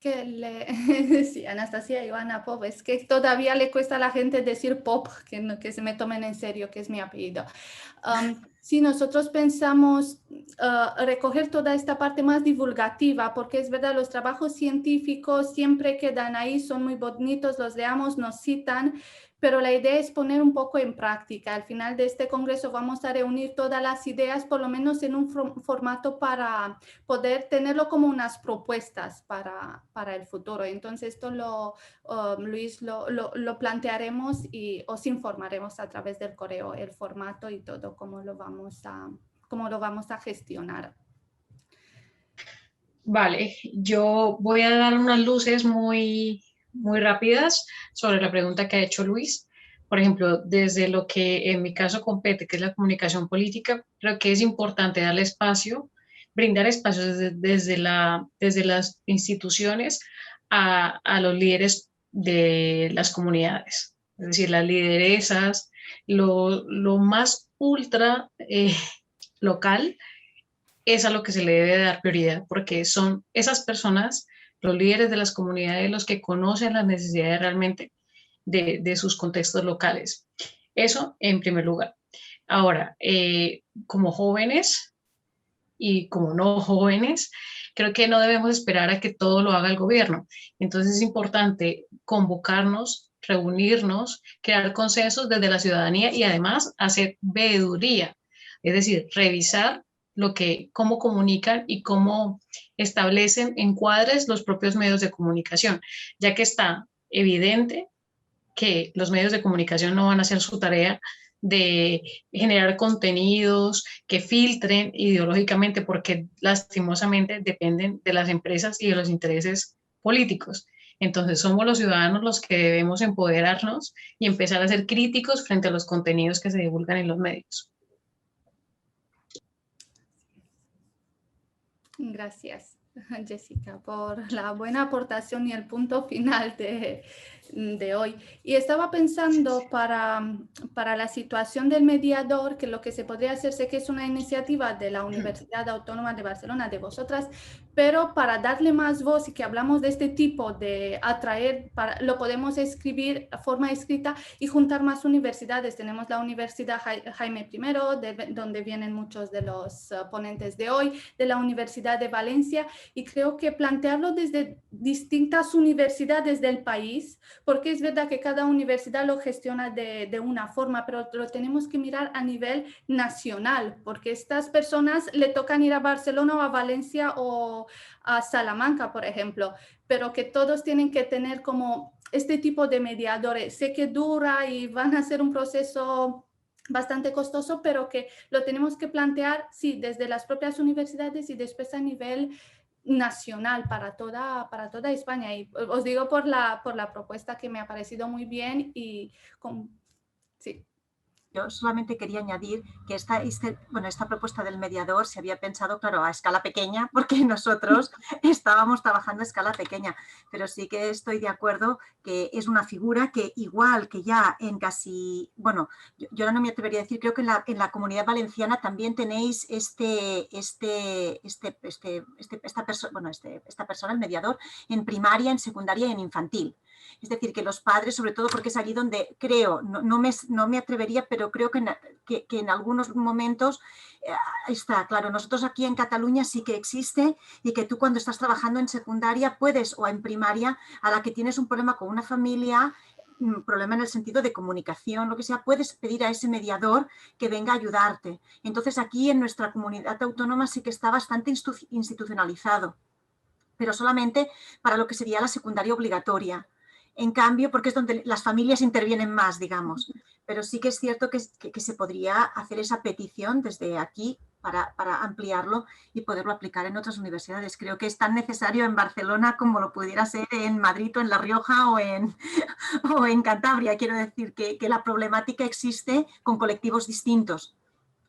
Sí, Anastasia y Ana Pop, es que todavía le cuesta a la gente decir Pop, que se me tomen en serio, que es mi apellido. Sí, nosotros pensamos recoger toda esta parte más divulgativa, porque es verdad, los trabajos científicos siempre quedan ahí, son muy bonitos, los leamos, nos citan, pero la idea es poner un poco en práctica. Al final de este congreso vamos a reunir todas las ideas, por lo menos en un formato para poder tenerlo como unas propuestas para el futuro. Entonces esto Luis, lo plantearemos y os informaremos a través del correo, el formato y todo, cómo lo vamos a gestionar. Vale, yo voy a dar unas luces muy rápidas sobre la pregunta que ha hecho Luis. Por ejemplo, desde lo que en mi caso compete, que es la comunicación política, creo que es importante darle espacio, brindar espacios desde las instituciones a los líderes de las comunidades, es decir, las lideresas, lo más ultra local, es a lo que se le debe dar prioridad, porque son esas personas, los líderes de las comunidades, los que conocen las necesidades realmente de sus contextos locales. Eso en primer lugar. Ahora, como jóvenes y como no jóvenes, creo que no debemos esperar a que todo lo haga el gobierno. Entonces es importante convocarnos, reunirnos, crear consensos desde la ciudadanía y además hacer veeduría, es decir, revisar cómo comunican y cómo establecen encuadres los propios medios de comunicación, ya que está evidente que los medios de comunicación no van a hacer su tarea de generar contenidos que filtren ideológicamente, porque lastimosamente dependen de las empresas y de los intereses políticos. Entonces somos los ciudadanos los que debemos empoderarnos y empezar a ser críticos frente a los contenidos que se divulgan en los medios. Gracias, Jessica, por la buena aportación y el punto final de hoy. Y estaba pensando para la situación del mediador, que lo que se podría hacer, sé que es una iniciativa de la Universidad Autónoma de Barcelona, de vosotras, pero para darle más voz y que hablamos de este tipo de atraer, lo podemos escribir a forma escrita y juntar más universidades. Tenemos la Universidad Jaime I, donde vienen muchos de los ponentes de hoy, de la Universidad de Valencia, y creo que plantearlo desde distintas universidades del país, porque es verdad que cada universidad lo gestiona de una forma, pero lo tenemos que mirar a nivel nacional, porque estas personas le tocan ir a Barcelona o a Valencia o a Salamanca, por ejemplo, pero que todos tienen que tener como este tipo de mediadores. Sé que dura y van a ser un proceso bastante costoso, pero que lo tenemos que plantear, sí, desde las propias universidades y después a nivel nacional para toda España. Y os digo por la propuesta, que me ha parecido muy bien y sí. Yo solamente quería añadir que esta propuesta del mediador se había pensado, claro, a escala pequeña, porque nosotros estábamos trabajando a escala pequeña, pero sí que estoy de acuerdo que es una figura que igual que ya en casi, bueno, yo ahora no me atrevería a decir, creo que en la Comunidad Valenciana también tenéis esta persona, el mediador, en primaria, en secundaria y en infantil. Es decir, que los padres, sobre todo porque es allí donde creo, no me atrevería, pero creo que en algunos momentos está, claro, nosotros aquí en Cataluña sí que existe, y que tú cuando estás trabajando en secundaria puedes, o en primaria, a la que tienes un problema con una familia, un problema en el sentido de comunicación, lo que sea, puedes pedir a ese mediador que venga a ayudarte. Entonces aquí en nuestra comunidad autónoma sí que está bastante institucionalizado, pero solamente para lo que sería la secundaria obligatoria. En cambio, porque es donde las familias intervienen más, digamos. Pero sí que es cierto que se podría hacer esa petición desde aquí para ampliarlo y poderlo aplicar en otras universidades. Creo que es tan necesario en Barcelona como lo pudiera ser en Madrid o en La Rioja o en Cantabria. Quiero decir que la problemática existe con colectivos distintos,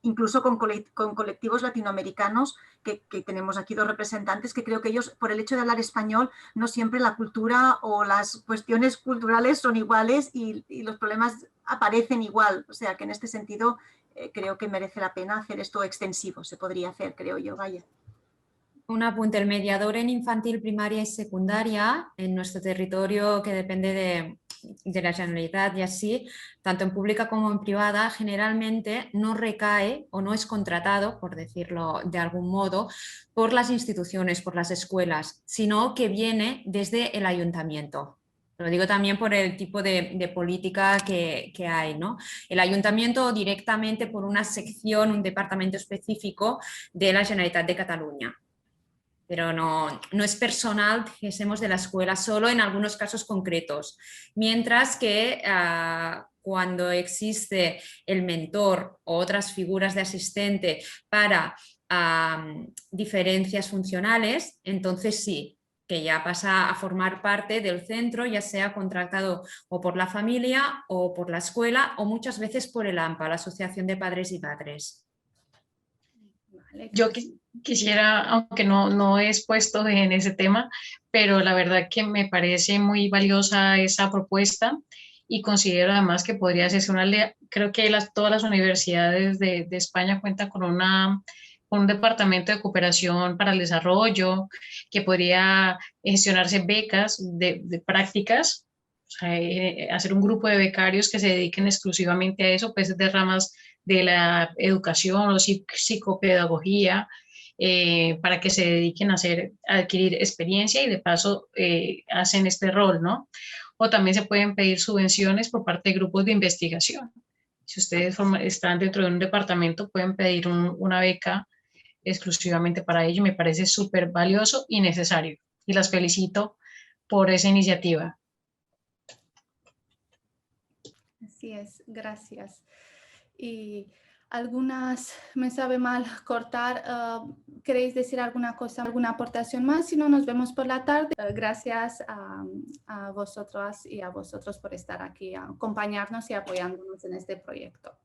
incluso con colectivos latinoamericanos, que tenemos aquí dos representantes, que creo que ellos, por el hecho de hablar español, no siempre la cultura o las cuestiones culturales son iguales y los problemas aparecen igual. O sea que en este sentido creo que merece la pena hacer esto extensivo. Se podría hacer, creo yo, vaya. Un apunte: el mediador en infantil, primaria y secundaria en nuestro territorio, que depende de la Generalitat y así, tanto en pública como en privada, generalmente no recae o no es contratado, por decirlo de algún modo, por las instituciones, por las escuelas, sino que viene desde el ayuntamiento. Lo digo también por el tipo de política que hay, ¿no? El ayuntamiento directamente por una sección, un departamento específico de la Generalitat de Cataluña. Pero no es personal, dijésemos, de la escuela, solo en algunos casos concretos. Mientras que cuando existe el mentor o otras figuras de asistente para diferencias funcionales, entonces sí, que ya pasa a formar parte del centro, ya sea contratado o por la familia o por la escuela, o muchas veces por el AMPA, la Asociación de Padres y Madres. Yo quisiera, aunque no he expuesto en ese tema, pero la verdad que me parece muy valiosa esa propuesta, y considero además que podría hacerse creo que todas las universidades de España cuentan con un departamento de cooperación para el desarrollo, que podría gestionarse becas de prácticas, o sea, hacer un grupo de becarios que se dediquen exclusivamente a eso, pues de ramas de la educación o psicopedagogía, para que se dediquen a adquirir experiencia y de paso hacen este rol, ¿no? O también se pueden pedir subvenciones por parte de grupos de investigación. Si ustedes están dentro de un departamento, pueden pedir una beca exclusivamente para ello. Me parece súper valioso y necesario, y las felicito por esa iniciativa. Así es, gracias. Y algunas me sabe mal cortar. ¿Queréis decir alguna cosa, alguna aportación más? Si no, nos vemos por la tarde. Gracias a vosotras y a vosotros por estar aquí, acompañarnos y apoyándonos en este proyecto.